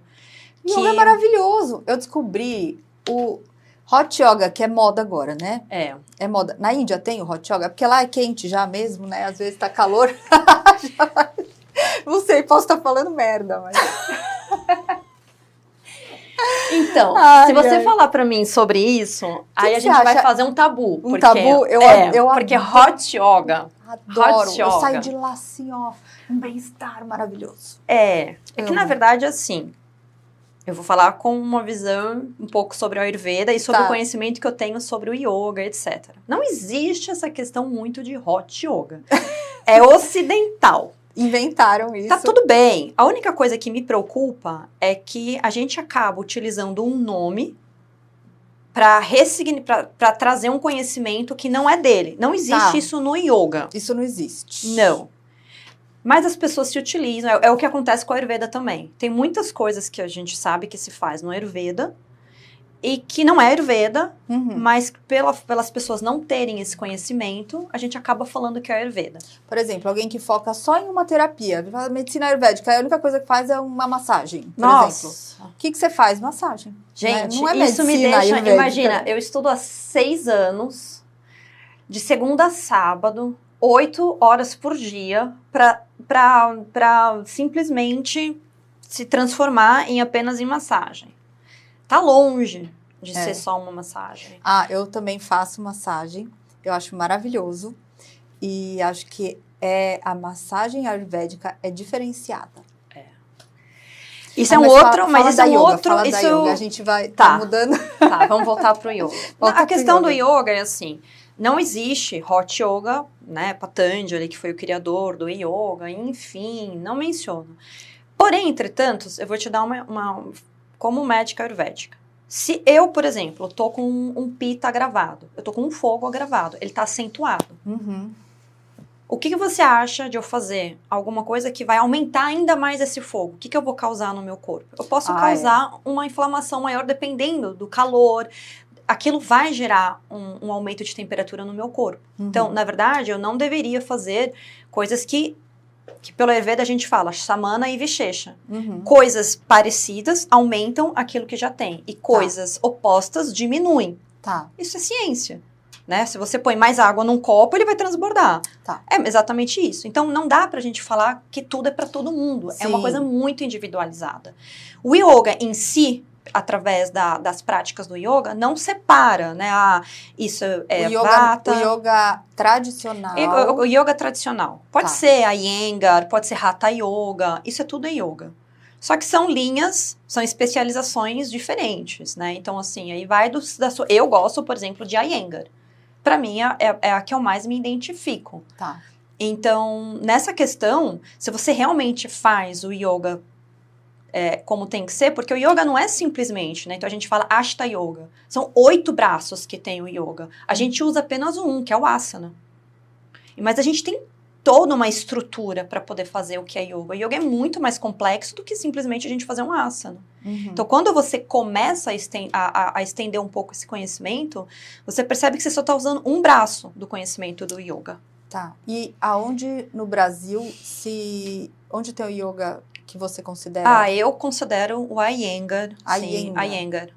Yoga é maravilhoso. Eu descobri o hot yoga, que é moda agora, né? É moda. Na Índia tem o hot yoga, porque lá é quente já mesmo, né? Às vezes tá calor. Não sei, posso estar falando merda, mas... Então, se você falar pra mim sobre isso, aí a gente vai fazer um tabu. Um tabu? Porque hot yoga... Adoro. Eu saio de lá assim, ó, um bem-estar maravilhoso. É que na verdade, assim... Eu vou falar com uma visão um pouco sobre a Ayurveda e sobre o conhecimento que eu tenho sobre o yoga, etc. Não existe essa questão muito de hot yoga. É ocidental. Inventaram isso. Tá tudo bem. A única coisa que me preocupa é que a gente acaba utilizando um nome para trazer um conhecimento que não é dele. Não existe isso no yoga. Isso não existe. Não. Mas as pessoas se utilizam, é o que acontece com a Ayurveda também. Tem muitas coisas que a gente sabe que se faz no Ayurveda e que não é Ayurveda, mas pelas pessoas não terem esse conhecimento, a gente acaba falando que é Ayurveda. Por exemplo, alguém que foca só em uma terapia, medicina ayurvédica, a única coisa que faz é uma massagem, por exemplo. O que você faz? Massagem. Gente, não é isso me deixa... ayurvédica. Imagina, eu estudo há 6 anos, de segunda a sábado, 8 horas por dia, para simplesmente se transformar em apenas em massagem. Tá longe de ser só uma massagem. Eu também faço massagem. Eu acho maravilhoso. E acho que a massagem ayurvédica é diferenciada. Isso é um outro, mas isso é um outro... Fala da yoga, a gente vai mudando. Tá, vamos voltar pro yoga. A questão do yoga é assim... Não existe hot yoga, né? Patanjali, que foi o criador do yoga, enfim, não menciono. Porém, entretanto, eu vou te dar como médica ayurvédica. Se eu, por exemplo, tô com um pita agravado, eu tô com um fogo agravado, ele tá acentuado. O que você acha de eu fazer alguma coisa que vai aumentar ainda mais esse fogo? O que eu vou causar no meu corpo? Eu posso causar uma inflamação maior dependendo do calor. Aquilo vai gerar um aumento de temperatura no meu corpo. Então, na verdade, eu não deveria fazer coisas que pelo Ayurveda a gente fala, samana e vichesha. Coisas parecidas aumentam aquilo que já tem. E coisas opostas diminuem. Isso é ciência. Né? Se você põe mais água num copo, ele vai transbordar. É exatamente isso. Então, não dá pra gente falar que tudo é pra todo mundo. É uma coisa muito individualizada. O yoga em si... através das práticas do yoga, não separa, né? Isso é vata. O yoga tradicional. O yoga tradicional. Pode ser Iyengar, pode ser Hatha Yoga, isso é tudo yoga. Só que são linhas, são especializações diferentes, né? Então, assim, aí vai eu gosto, por exemplo, de Iyengar. Pra mim, é a que eu mais me identifico. Então, nessa questão, se você realmente faz o yoga como tem que ser, porque o yoga não é simplesmente, né? Então a gente fala Ashta Yoga. São 8 braços que tem o yoga. A gente usa apenas um, que é o asana. Mas a gente tem toda uma estrutura para poder fazer o que é yoga. O yoga é muito mais complexo do que simplesmente a gente fazer um asana. Então, quando você começa a estender um pouco esse conhecimento, você percebe que você só está usando um braço do conhecimento do yoga. E aonde no Brasil, onde tem o yoga que você considera? Eu considero o Iyengar. Iyengar.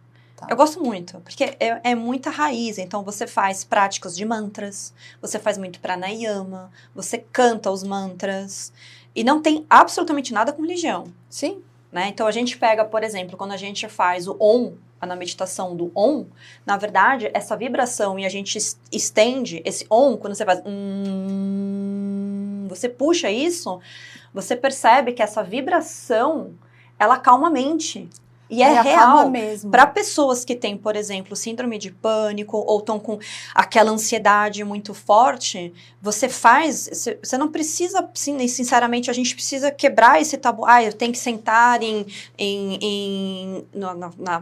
Eu gosto muito, porque é muita raiz. Então, você faz práticas de mantras, você faz muito pranayama, você canta os mantras. E não tem absolutamente nada com religião. Sim. né? Então, a gente pega, por exemplo, quando a gente faz o OM, na meditação do OM, na verdade, essa vibração, e a gente estende esse OM, quando você faz você puxa isso, você percebe que essa vibração, ela calma a mente. E é real. Para pessoas que têm, por exemplo, síndrome de pânico ou estão com aquela ansiedade muito forte, você não precisa, sinceramente, a gente precisa quebrar esse tabu. Eu tenho que sentar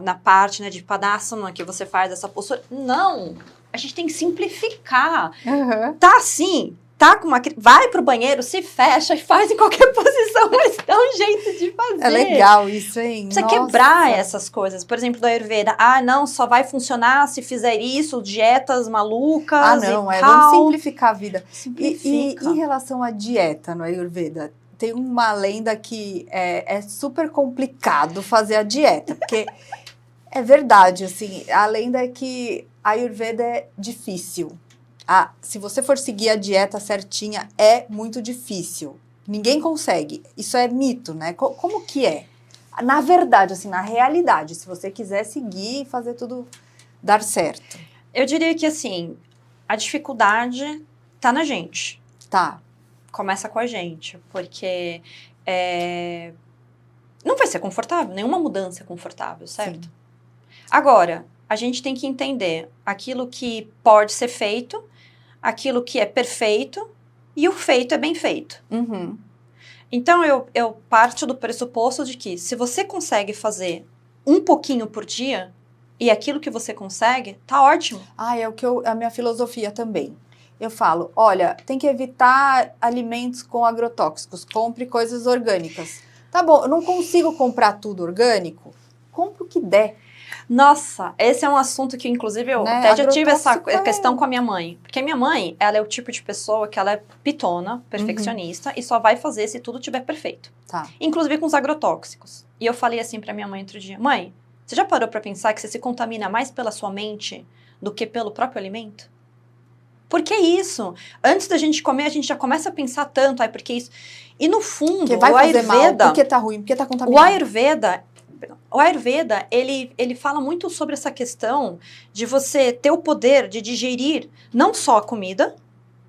na parte, né, de Padasana, que você faz essa postura. Não! A gente tem que simplificar. Uhum. Tá assim... vai pro banheiro, se fecha e faz em qualquer posição, mas dá um jeito de fazer. É legal isso, hein? Precisa quebrar essas coisas. Por exemplo, do Ayurveda. Não, só vai funcionar se fizer isso, dietas malucas vamos simplificar a vida. E em relação à dieta no Ayurveda, tem uma lenda que é super complicado fazer a dieta, porque é verdade, assim, a lenda é que a Ayurveda é difícil. Se você for seguir a dieta certinha, é muito difícil. Ninguém consegue. Isso é mito, né? Como que é? Na verdade, assim, na realidade, se você quiser seguir e fazer tudo dar certo. Eu diria que, assim, a dificuldade tá na gente. Tá. Começa com a gente, porque não vai ser confortável, nenhuma mudança é confortável, certo? Sim. Agora, a gente tem que entender aquilo que pode ser feito, aquilo que é perfeito, e o feito é bem feito. Uhum. Então, eu parto do pressuposto de que, se você consegue fazer um pouquinho por dia, e aquilo que você consegue, tá ótimo. É a minha filosofia também. Eu falo, olha, tem que evitar alimentos com agrotóxicos, compre coisas orgânicas. Tá bom, eu não consigo comprar tudo orgânico, compre o que der. Nossa, esse é um assunto que, inclusive, eu até já tive essa questão com a minha mãe. Porque a minha mãe, ela é o tipo de pessoa que ela é pitona, perfeccionista, e só vai fazer se tudo estiver perfeito. Tá. Inclusive com os agrotóxicos. E eu falei assim pra minha mãe outro dia, mãe, você já parou pra pensar que você se contamina mais pela sua mente do que pelo próprio alimento? Porque é isso. Antes da gente comer, a gente já começa a pensar tanto, porque isso... E no fundo, que vai fazer mal, porque tá ruim, porque tá contaminado. O Ayurveda, ele fala muito sobre essa questão de você ter o poder de digerir não só a comida,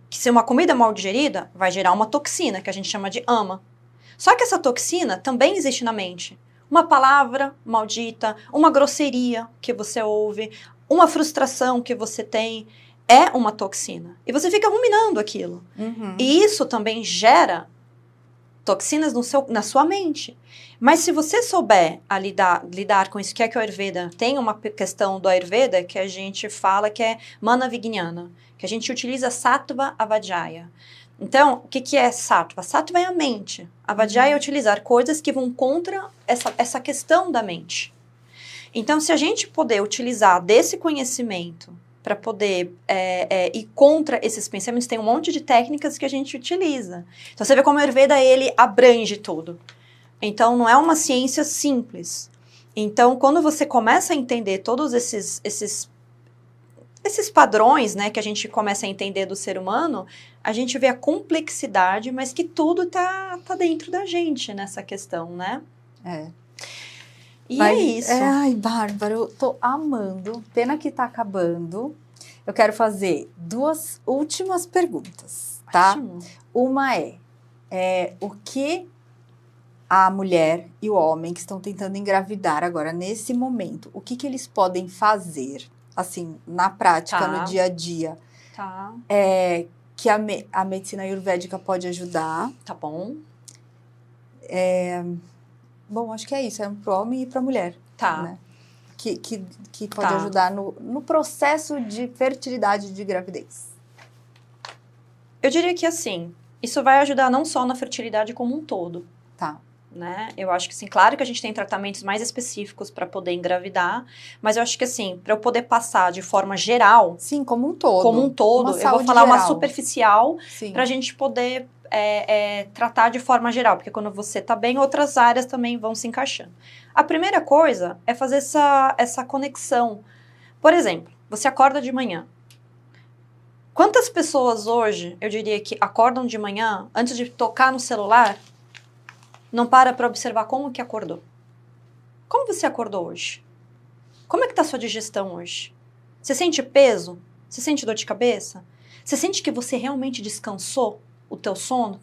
que se uma comida mal digerida, vai gerar uma toxina, que a gente chama de ama. Só que essa toxina também existe na mente. Uma palavra maldita, uma grosseria que você ouve, uma frustração que você tem, é uma toxina. E você fica ruminando aquilo. Uhum. E isso também gera toxinas na sua mente. Mas se você souber lidar com isso, que é que o Ayurveda tem uma questão do Ayurveda que a gente fala que é Mana Vijnana, que a gente utiliza Sattva Avajaya. Então, o que é Sattva? Sattva é a mente. Avajaya é utilizar coisas que vão contra essa questão da mente. Então, se a gente puder utilizar desse conhecimento para poder ir contra esses pensamentos, tem um monte de técnicas que a gente utiliza. Então, você vê como o Ayurveda, ele abrange tudo. Então, não é uma ciência simples. Então, quando você começa a entender todos esses padrões, né, que a gente começa a entender do ser humano, a gente vê a complexidade, mas que tudo tá dentro da gente nessa questão, né? E é isso. Ai, Bárbara, eu tô amando. Pena que tá acabando. Eu quero fazer 2 últimas perguntas, tá? Ótimo. Uma o que a mulher e o homem que estão tentando engravidar agora, nesse momento, o que eles podem fazer, assim, na prática, no dia a dia, que a medicina ayurvédica pode ajudar? Tá bom. Bom, acho que é isso, para o homem e para a mulher. Tá. Né? Que pode ajudar no processo de fertilidade de gravidez. Eu diria que, assim, isso vai ajudar não só na fertilidade como um todo. Tá. Né? Eu acho que, sim, claro que a gente tem tratamentos mais específicos para poder engravidar, mas eu acho que, assim, para eu poder passar de forma geral... Sim, como um todo. Como um todo, eu vou falar uma superficial para a gente poder tratar de forma geral, porque quando você tá bem, outras áreas também vão se encaixando. A primeira coisa é fazer essa conexão. Por exemplo, você acorda de manhã. Quantas pessoas hoje, eu diria que acordam de manhã, antes de tocar no celular, não para observar como que acordou? Como você acordou hoje? Como é que tá a sua digestão hoje? Você sente peso? Você sente dor de cabeça? Você sente que você realmente descansou o teu sono?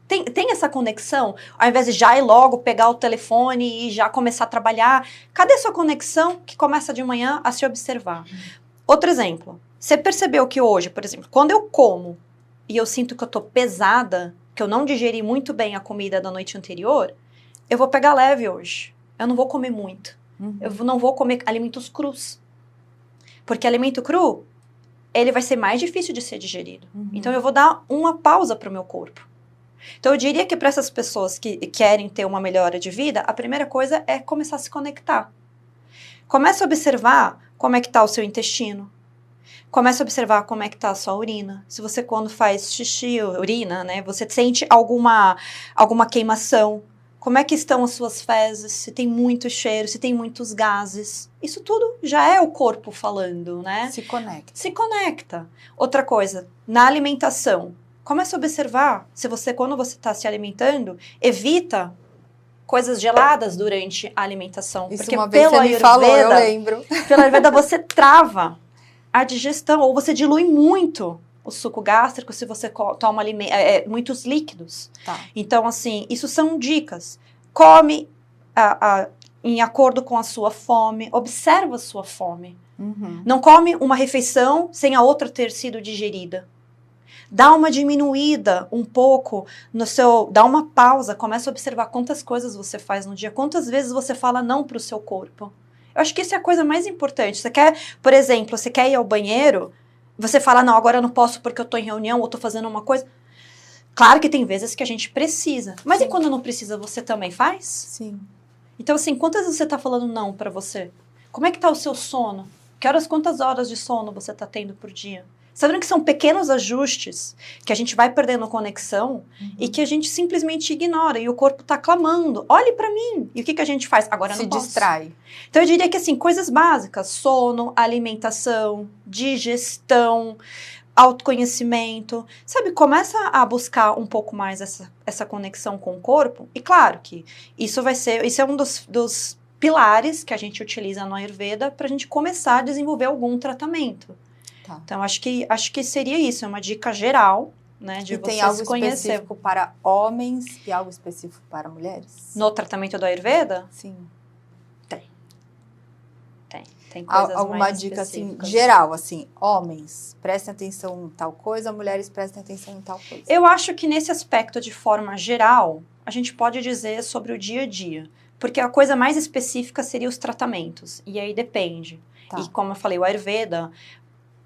Tem essa conexão? Ao invés de já ir logo pegar o telefone e já começar a trabalhar, cadê a sua conexão que começa de manhã a se observar? Outro exemplo. Você percebeu que hoje, por exemplo, quando eu como e eu sinto que eu tô pesada, que eu não digeri muito bem a comida da noite anterior, eu vou pegar leve hoje. Eu não vou comer muito. Eu não vou comer alimentos crus. Porque alimento cru, ele vai ser mais difícil de ser digerido. Então, eu vou dar uma pausa para o meu corpo. Então, eu diria que para essas pessoas que querem ter uma melhora de vida, a primeira coisa é começar a se conectar. Comece a observar como é que está o seu intestino. Comece a observar como é que está a sua urina. Se você, quando faz xixi, urina, né, você sente alguma queimação. Como é que estão as suas fezes? Se tem muito cheiro, se tem muitos gases. Isso tudo já é o corpo falando, né? Se conecta. Se conecta. Outra coisa, na alimentação. Comece a observar se você, quando você está se alimentando, evita coisas geladas durante a alimentação. Isso porque uma vez pelo você me falou, eu lembro. Pela Ayurveda você trava a digestão, ou você dilui muito o suco gástrico se você toma muitos líquidos. Tá. Então, assim, isso são dicas. Come em acordo com a sua fome, observa a sua fome. Não come uma refeição sem a outra ter sido digerida. Dá uma diminuída um pouco dá uma pausa, começa a observar quantas coisas você faz no dia, quantas vezes você fala não para o seu corpo. Eu acho que isso é a coisa mais importante. Você quer, por exemplo, você quer ir ao banheiro, você fala, não, agora eu não posso porque eu tô em reunião ou tô fazendo uma coisa. Claro que tem vezes que a gente precisa, mas e quando não precisa, você também faz? Sim. Então, assim, quantas vezes você tá falando não pra você? Como é que tá o seu sono? Quantas horas de sono você tá tendo por dia? Sabendo que são pequenos ajustes que a gente vai perdendo conexão e que a gente simplesmente ignora e o corpo tá clamando, olhe pra mim. E o que a gente faz? Agora eu não posso. Se distrai. Então eu diria que assim, coisas básicas, sono, alimentação, digestão, autoconhecimento, sabe, começa a buscar um pouco mais essa conexão com o corpo. E claro que isso é um dos pilares que a gente utiliza no Ayurveda para a gente começar a desenvolver algum tratamento. Tá. Então, acho que seria isso, é uma dica geral, né, de você tem algo específico para homens e algo específico para mulheres? No tratamento do Ayurveda? Sim. Tem coisas alguma mais dica assim, específicas. geral, assim, homens, prestem atenção em tal coisa, mulheres prestem atenção em tal coisa. Eu acho que nesse aspecto, de forma geral, a gente pode dizer sobre o dia a dia, porque a coisa mais específica seria os tratamentos, e aí depende. Tá. E como eu falei, o Ayurveda,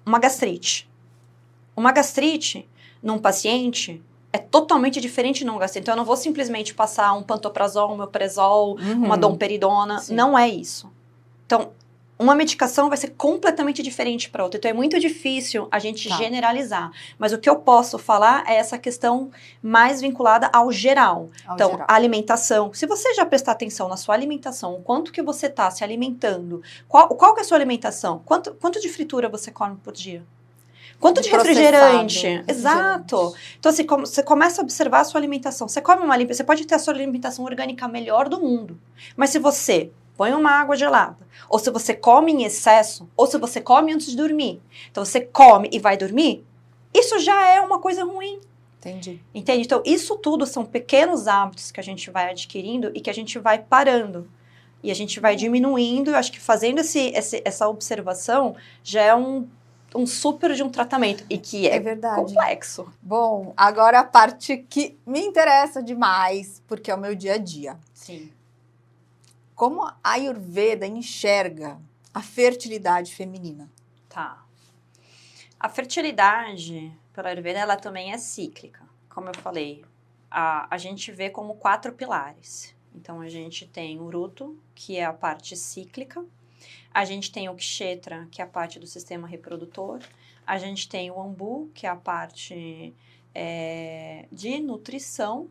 uma gastrite num paciente é totalmente diferente de não gastrite. Então eu não vou simplesmente passar um pantoprazol, um meprazol, uma domperidona, Sim. Não é isso. Então, uma medicação vai ser completamente diferente para outra. Então, é muito difícil a gente generalizar. Mas o que eu posso falar é essa questão mais vinculada ao geral. Então, a alimentação. Se você já prestar atenção na sua alimentação, o quanto que você está se alimentando, qual que é a sua alimentação? Quanto de fritura você come por dia? Quanto de refrigerante? Exato. Então, assim, você começa a observar a sua alimentação. Você pode ter a sua alimentação orgânica melhor do mundo. Mas se você põe uma água gelada, ou se você come em excesso, ou se você come antes de dormir, então você come e vai dormir, isso já é uma coisa ruim. Entendi. Entende? Então, isso tudo são pequenos hábitos que a gente vai adquirindo e que a gente vai parando. E a gente vai diminuindo. Eu acho que fazendo essa observação já é um super de um tratamento. E que é complexo. Bom, agora a parte que me interessa demais, porque é o meu dia a dia. Sim. Como a Ayurveda enxerga a fertilidade feminina? Tá. A fertilidade, pela Ayurveda, ela também é cíclica. Como eu falei, a gente vê como 4 pilares. Então, a gente tem o Rutu, que é a parte cíclica. A gente tem o Kshetra, que é a parte do sistema reprodutor. A gente tem o Ambu, que é a parte de nutrição.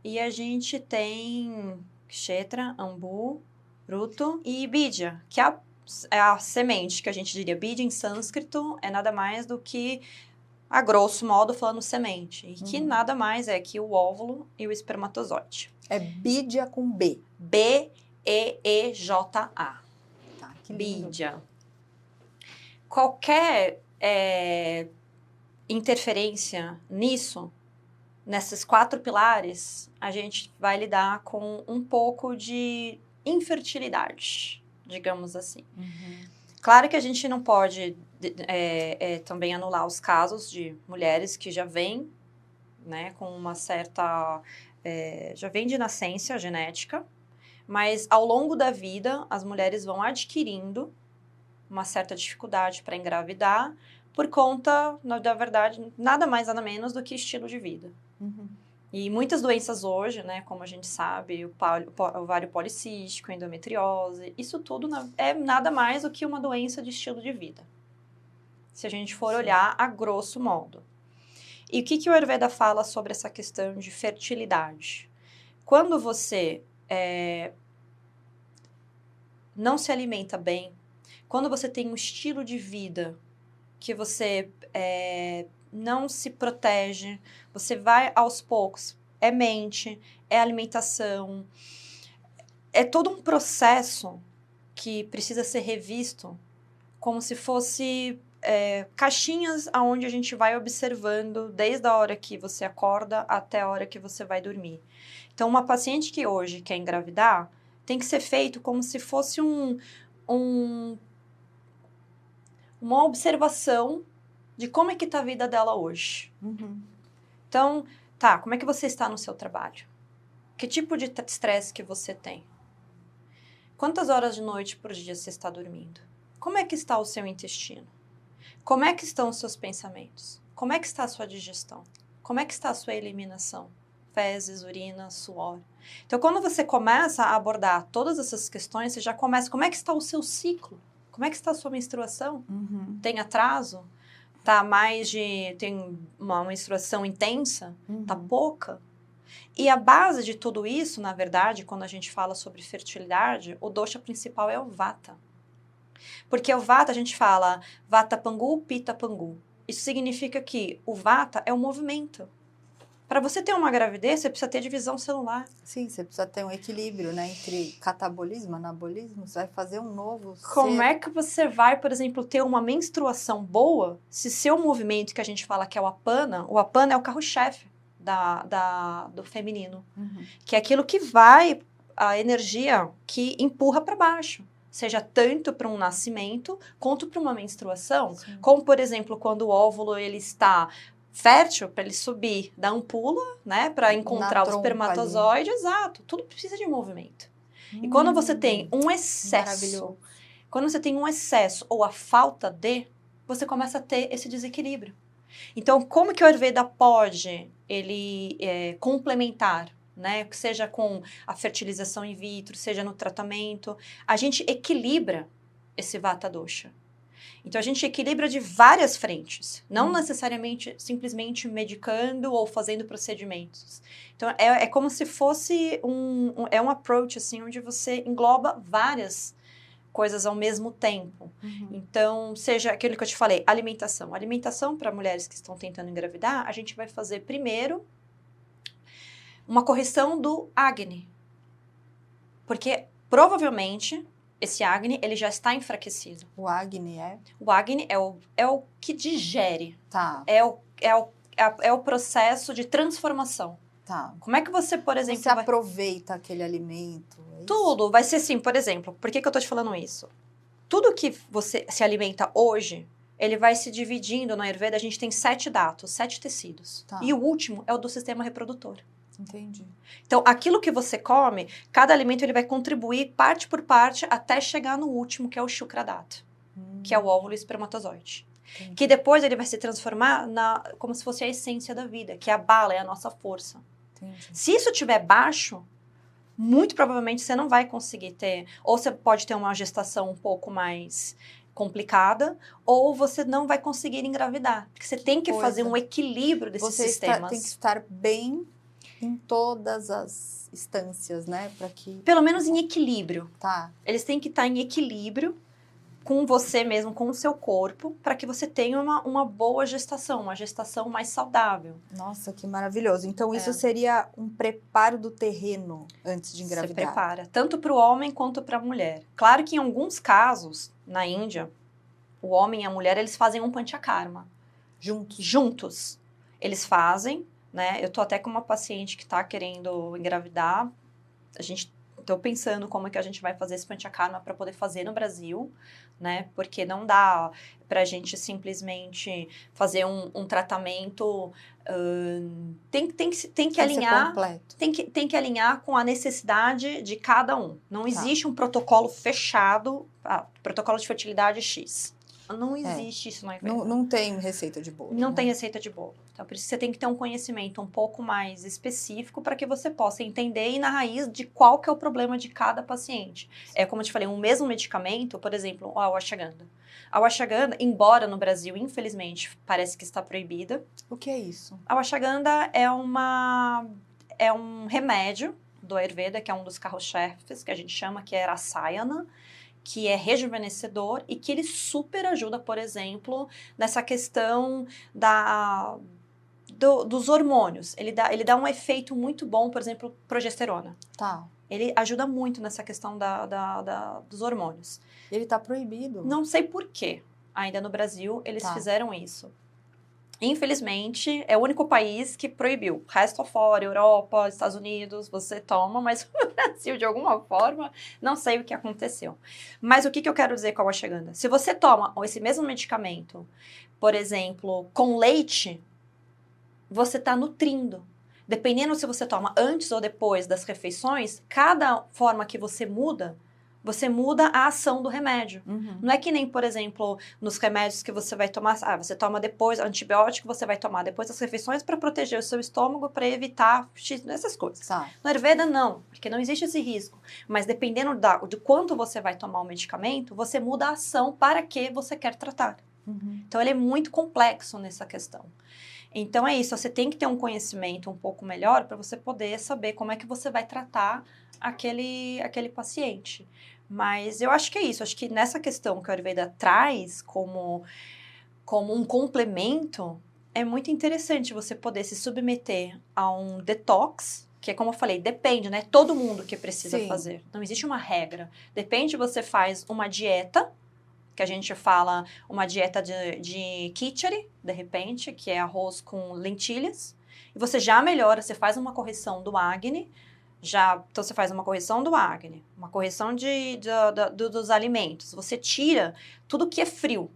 E a gente tem Kshetra, Ambu, Rutu e Bidya, que é a semente, que a gente diria. Bidya em sânscrito é nada mais do que, a grosso modo, falando semente. E que nada mais é que o óvulo e o espermatozoide. É Bidya com B. B-I-D-Y-A. B-E-E-J-A. Tá, que lindo. Bídia. Qualquer interferência nisso, nesses 4 pilares, a gente vai lidar com um pouco de infertilidade, digamos assim. Claro que a gente não pode também anular os casos de mulheres que já vêm, né, com uma certa... já vem de nascença genética, mas ao longo da vida as mulheres vão adquirindo uma certa dificuldade para engravidar por conta, na verdade, nada mais nada menos do que estilo de vida. E muitas doenças hoje, né, como a gente sabe, o ovário policístico, endometriose, isso tudo é nada mais do que uma doença de estilo de vida. Se a gente for olhar a grosso modo. E o que o Ayurveda fala sobre essa questão de fertilidade? Quando você não se alimenta bem, quando você tem um estilo de vida que você não se protege, você vai aos poucos, é mente, é alimentação, é todo um processo que precisa ser revisto como se fosse caixinhas aonde a gente vai observando desde a hora que você acorda até a hora que você vai dormir. Então, uma paciente que hoje quer engravidar, tem que ser feito como se fosse uma observação de como é que está a vida dela hoje. Então, tá, como é que você está no seu trabalho? Que tipo de estresse que você tem? Quantas horas de noite por dia você está dormindo? Como é que está o seu intestino? Como é que estão os seus pensamentos? Como é que está a sua digestão? Como é que está a sua eliminação? Fezes, urina, suor. Então, quando você começa a abordar todas essas questões, você já começa... Como é que está o seu ciclo? Como é que está a sua menstruação? Tem atraso? Tem uma menstruação intensa? Tá pouca? E a base de tudo isso, na verdade, quando a gente fala sobre fertilidade, o dosha principal é o vata. Porque o vata, a gente fala vata pangu, pitta pangu. Isso significa que o vata é o movimento. Para você ter uma gravidez, você precisa ter divisão celular. Sim, você precisa ter um equilíbrio, né, entre catabolismo e anabolismo. Você vai fazer um novo Como é que você vai, por exemplo, ter uma menstruação boa se seu movimento, que a gente fala que é o apana é o carro-chefe do feminino. Que é aquilo que vai, a energia que empurra para baixo. Seja tanto para um nascimento, quanto para uma menstruação. Sim. Como, por exemplo, quando o óvulo ele está fértil, para ele subir da ampula, né, para encontrar o espermatozoide, exato. Tudo precisa de movimento. E quando você tem um excesso, quando você tem um excesso ou a falta de, você começa a ter esse desequilíbrio. Então, como que o Ayurveda pode complementar, né? Seja com a fertilização in vitro, seja no tratamento, a gente equilibra esse vata dosha. Então, a gente equilibra de várias frentes, não necessariamente simplesmente medicando ou fazendo procedimentos. Então, é como se fosse um approach, assim, onde você engloba várias coisas ao mesmo tempo. Então, seja aquilo que eu te falei, alimentação. Alimentação para mulheres que estão tentando engravidar, a gente vai fazer primeiro uma correção do Agni. Porque, provavelmente, esse Agni, ele já está enfraquecido. O Agni é? O Agni é o que digere. Tá. É o processo de transformação. Tá. Como é que você, por exemplo... Você aproveita aquele alimento? Tudo. Vai ser assim, por exemplo, por que eu tô te falando isso? Tudo que você se alimenta hoje, ele vai se dividindo no Ayurveda, a gente tem 7 datos, 7 tecidos. Tá. E o último é o do sistema reprodutor. Entendi. Então, aquilo que você come, cada alimento ele vai contribuir parte por parte até chegar no último, que é o Shukradata, que é o óvulo e espermatozoide. Entendi. Que depois ele vai se transformar como se fosse a essência da vida, que é a bala, é a nossa força. Entendi. Se isso estiver baixo, muito provavelmente você não vai conseguir ter, ou você pode ter uma gestação um pouco mais complicada, ou você não vai conseguir engravidar. Porque você tem que fazer um equilíbrio desses sistemas. Você tem que estar bem em todas as instâncias, né? Para que... Pelo menos em equilíbrio. Tá. Eles têm que estar em equilíbrio com você mesmo, com o seu corpo, para que você tenha uma boa gestação, uma gestação mais saudável. Nossa, que maravilhoso. Então, isso seria um preparo do terreno antes de engravidar. Você prepara, tanto para o homem quanto para a mulher. Claro que em alguns casos, na Índia, o homem e a mulher, eles fazem um panchakarma. Juntos. Eles fazem, né? Eu tô até com uma paciente que tá querendo engravidar. Tô pensando como é que a gente vai fazer esse panchakarma para poder fazer no Brasil, né? Porque não dá pra gente simplesmente fazer um tratamento. Tem que alinhar. Tem que alinhar com a necessidade de cada um. Não existe um protocolo fechado, protocolo de fertilidade X. Não existe isso na Ayurveda. Não tem receita de bolo. Não tem receita de bolo. Então, por isso você tem que ter um conhecimento um pouco mais específico para que você possa entender e na raiz de qual que é o problema de cada paciente. É como eu te falei, um mesmo medicamento, por exemplo, a ashwagandha. A ashwagandha, embora no Brasil, infelizmente, parece que está proibida. O que é isso? A ashwagandha é um remédio do Ayurveda, que é um dos carros-chefes, que a gente chama, que é Rasayana, que é rejuvenescedor e que ele super ajuda, por exemplo, nessa questão dos hormônios. Ele dá um efeito muito bom, por exemplo, progesterona. Tá. Ele ajuda muito nessa questão dos hormônios. Ele está proibido? Não sei por quê. Ainda no Brasil, eles fizeram isso. Infelizmente, é o único país que proibiu. O resto fora, Europa, Estados Unidos, você toma, mas no Brasil, de alguma forma, não sei o que aconteceu. Mas o que eu quero dizer com a ashwagandha? Se você toma esse mesmo medicamento, por exemplo, com leite, você está nutrindo. Dependendo se você toma antes ou depois das refeições, cada forma que você muda a ação do remédio. Não é que nem, por exemplo, nos remédios que você vai tomar, você toma depois, antibiótico você vai tomar depois das refeições para proteger o seu estômago, para evitar essas coisas. No Ayurveda, não, porque não existe esse risco. Mas dependendo de quanto você vai tomar o medicamento, você muda a ação para que você quer tratar. Então, ele é muito complexo nessa questão. Então, é isso, você tem que ter um conhecimento um pouco melhor para você poder saber como é que você vai tratar aquele paciente. Mas eu acho que é isso, acho que nessa questão que a Ayurveda traz como um complemento, é muito interessante você poder se submeter a um detox, que é como eu falei, depende, né? Todo mundo que precisa fazer, não existe uma regra. Depende, você faz uma dieta, que a gente fala uma dieta de khichdi, de repente, que é arroz com lentilhas, e você já melhora, você faz uma correção do Agni, então você faz uma correção do Agni, uma correção dos alimentos, você tira tudo que é frio,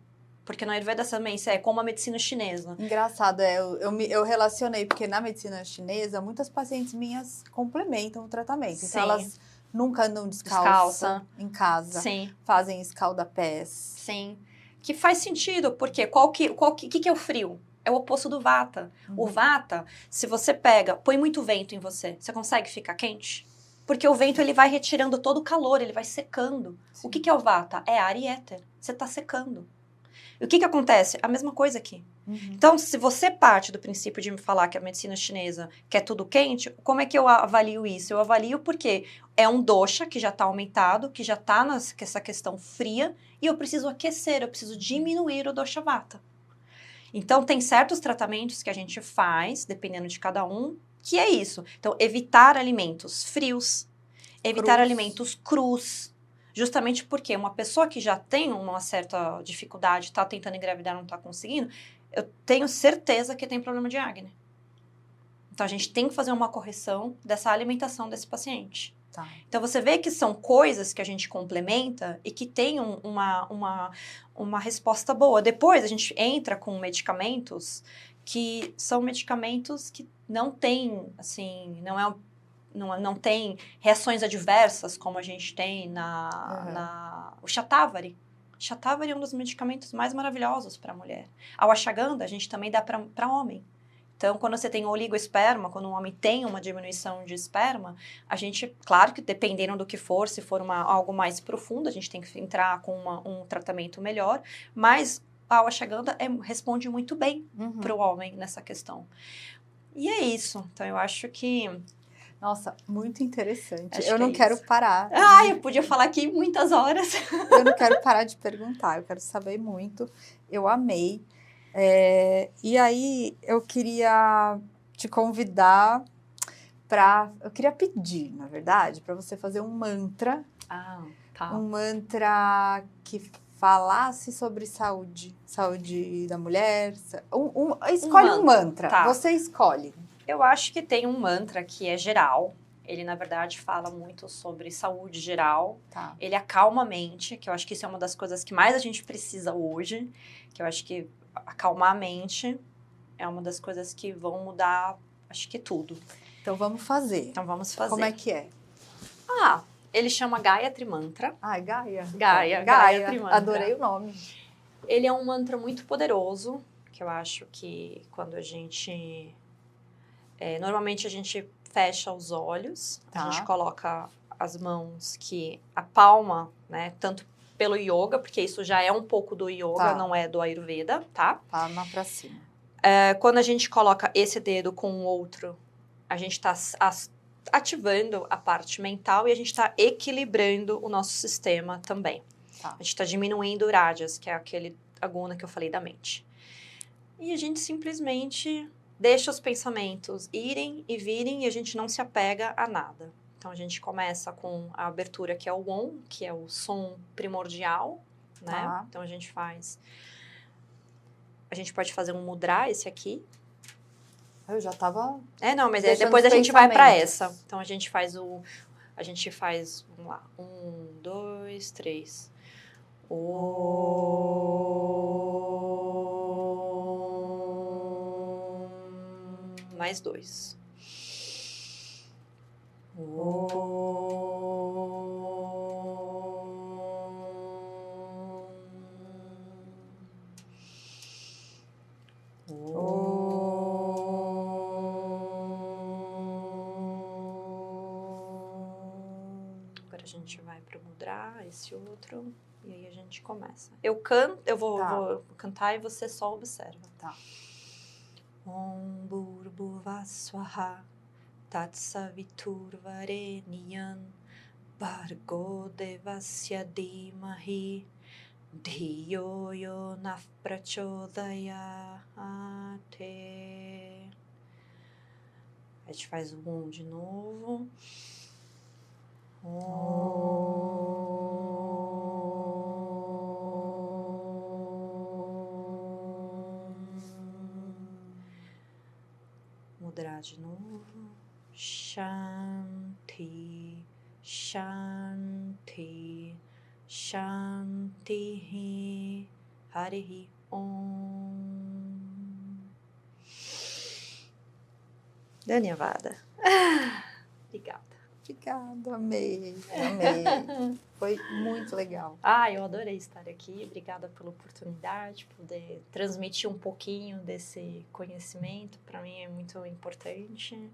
porque no Ayurveda também isso é como a medicina chinesa. Engraçado, eu relacionei, porque na medicina chinesa, muitas pacientes minhas complementam o tratamento, então elas nunca andam descalça em casa, fazem escalda-pés. Sim, que faz sentido, porque o que é o frio? É o oposto do Vata. O Vata, se você põe muito vento em você, você consegue ficar quente? Porque o vento, ele vai retirando todo o calor, ele vai secando. O que é o Vata? É ar e éter. Você está secando. E o que acontece? A mesma coisa aqui. Então, se você parte do princípio de me falar que a medicina chinesa quer tudo quente, como é que eu avalio isso? Eu avalio porque é um dosha que já está aumentado, que já está nessa questão fria, e eu preciso aquecer, eu preciso diminuir o dosha Vata. Então, tem certos tratamentos que a gente faz, dependendo de cada um, que é isso. Então, evitar alimentos frios, evitar alimentos crus, justamente porque uma pessoa que já tem uma certa dificuldade, está tentando engravidar, não está conseguindo, eu tenho certeza que tem problema de acne. Então, a gente tem que fazer uma correção dessa alimentação desse paciente. Então, você vê que são coisas que a gente complementa e que tem uma resposta boa. Depois, a gente entra com medicamentos que são medicamentos que não têm, assim, não tem reações adversas como a gente tem o Shatavari. Shatavari é um dos medicamentos mais maravilhosos para a mulher. A ashwagandha, a gente também dá para homem. Então, quando você tem oligoesperma, quando um homem tem uma diminuição de esperma, a gente, claro que dependendo do que for, se for algo mais profundo, a gente tem que entrar com um tratamento melhor, mas a ashwagandha responde muito bem para o homem nessa questão. E é isso. Então, eu acho que... Nossa, muito interessante. Acho eu que não é quero isso. parar. Eu podia falar aqui muitas horas. Eu não quero parar de perguntar, eu quero saber muito. Eu amei. E aí, eu queria te convidar eu queria pedir, na verdade, para você fazer um mantra. Tá. Um mantra que falasse sobre saúde da mulher. Escolhe um mantra, Tá. você escolhe. Eu acho que tem um mantra que é geral. Ele, na verdade, fala muito sobre saúde geral. Tá. Ele acalma a mente, que eu acho que isso é uma das coisas que mais a gente precisa hoje. Que eu acho que acalmar a mente é uma das coisas que vão mudar, acho que tudo. Então vamos fazer. Então vamos fazer. Como é que é? Ele chama Gayatri Mantra. Gaia. Gayatri Mantra. Adorei o nome. Ele é um mantra muito poderoso, que eu acho que quando a gente... normalmente a gente fecha os olhos, Tá. A gente coloca as mãos a palma, né, tanto pelo yoga, porque isso já é um pouco do yoga, não é do Ayurveda, tá? Palma pra cima. Quando a gente coloca esse dedo com o outro, a gente está ativando a parte mental e a gente está equilibrando o nosso sistema também. Tá. A gente está diminuindo o rajas, que é aquele aguna que eu falei da mente. E a gente simplesmente deixa os pensamentos irem e virem e a gente não se apega a nada. Então, a gente começa com a abertura, que é o Om, que é o som primordial, né? Tá. Então, a gente pode fazer um mudra, esse aqui. Eu já tava... mas depois a gente vai para essa. Então, a gente faz, vamos lá, 1, 2, 3. Mais 2. Agora a gente vai para o mudra, esse outro, e aí a gente começa. Eu vou cantar e você só observa. Tá. Om Bhurбhuvah Swaha Tatsaviturvarenyam Bhargo Devasya Dhimahi Dhiyo Yo Nah Prachodayate. A gente faz o Om de novo. Mudra de novo. Shanti, Shanti, Shanti, Harihi Om. Dhanyavada. Obrigada. Obrigada, amei. Foi muito legal. Eu adorei estar aqui. Obrigada pela oportunidade, poder transmitir um pouquinho desse conhecimento. Para mim é muito importante.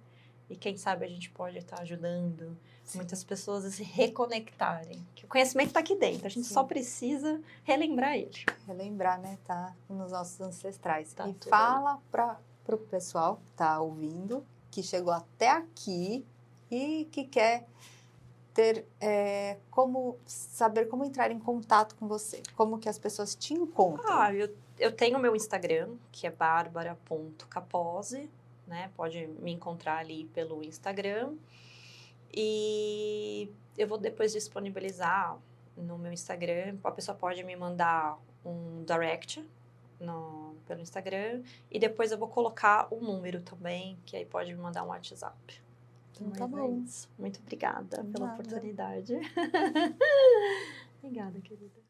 E quem sabe a gente pode estar ajudando muitas pessoas a se reconectarem. Que o conhecimento está aqui dentro, a gente só precisa relembrar ele. Relembrar, né? Tá nos nossos ancestrais. Tá, e fala para o pessoal que está ouvindo, que chegou até aqui e que quer ter saber como entrar em contato com você, como que as pessoas te encontram. Eu tenho o meu Instagram, que é barbara.capozzi, né? Pode me encontrar ali pelo Instagram. E eu vou depois disponibilizar no meu Instagram. A pessoa pode me mandar um direct pelo Instagram. E depois eu vou colocar o número também, que aí pode me mandar um WhatsApp. Então tá bom. Muito obrigada pela oportunidade. Obrigada, querida.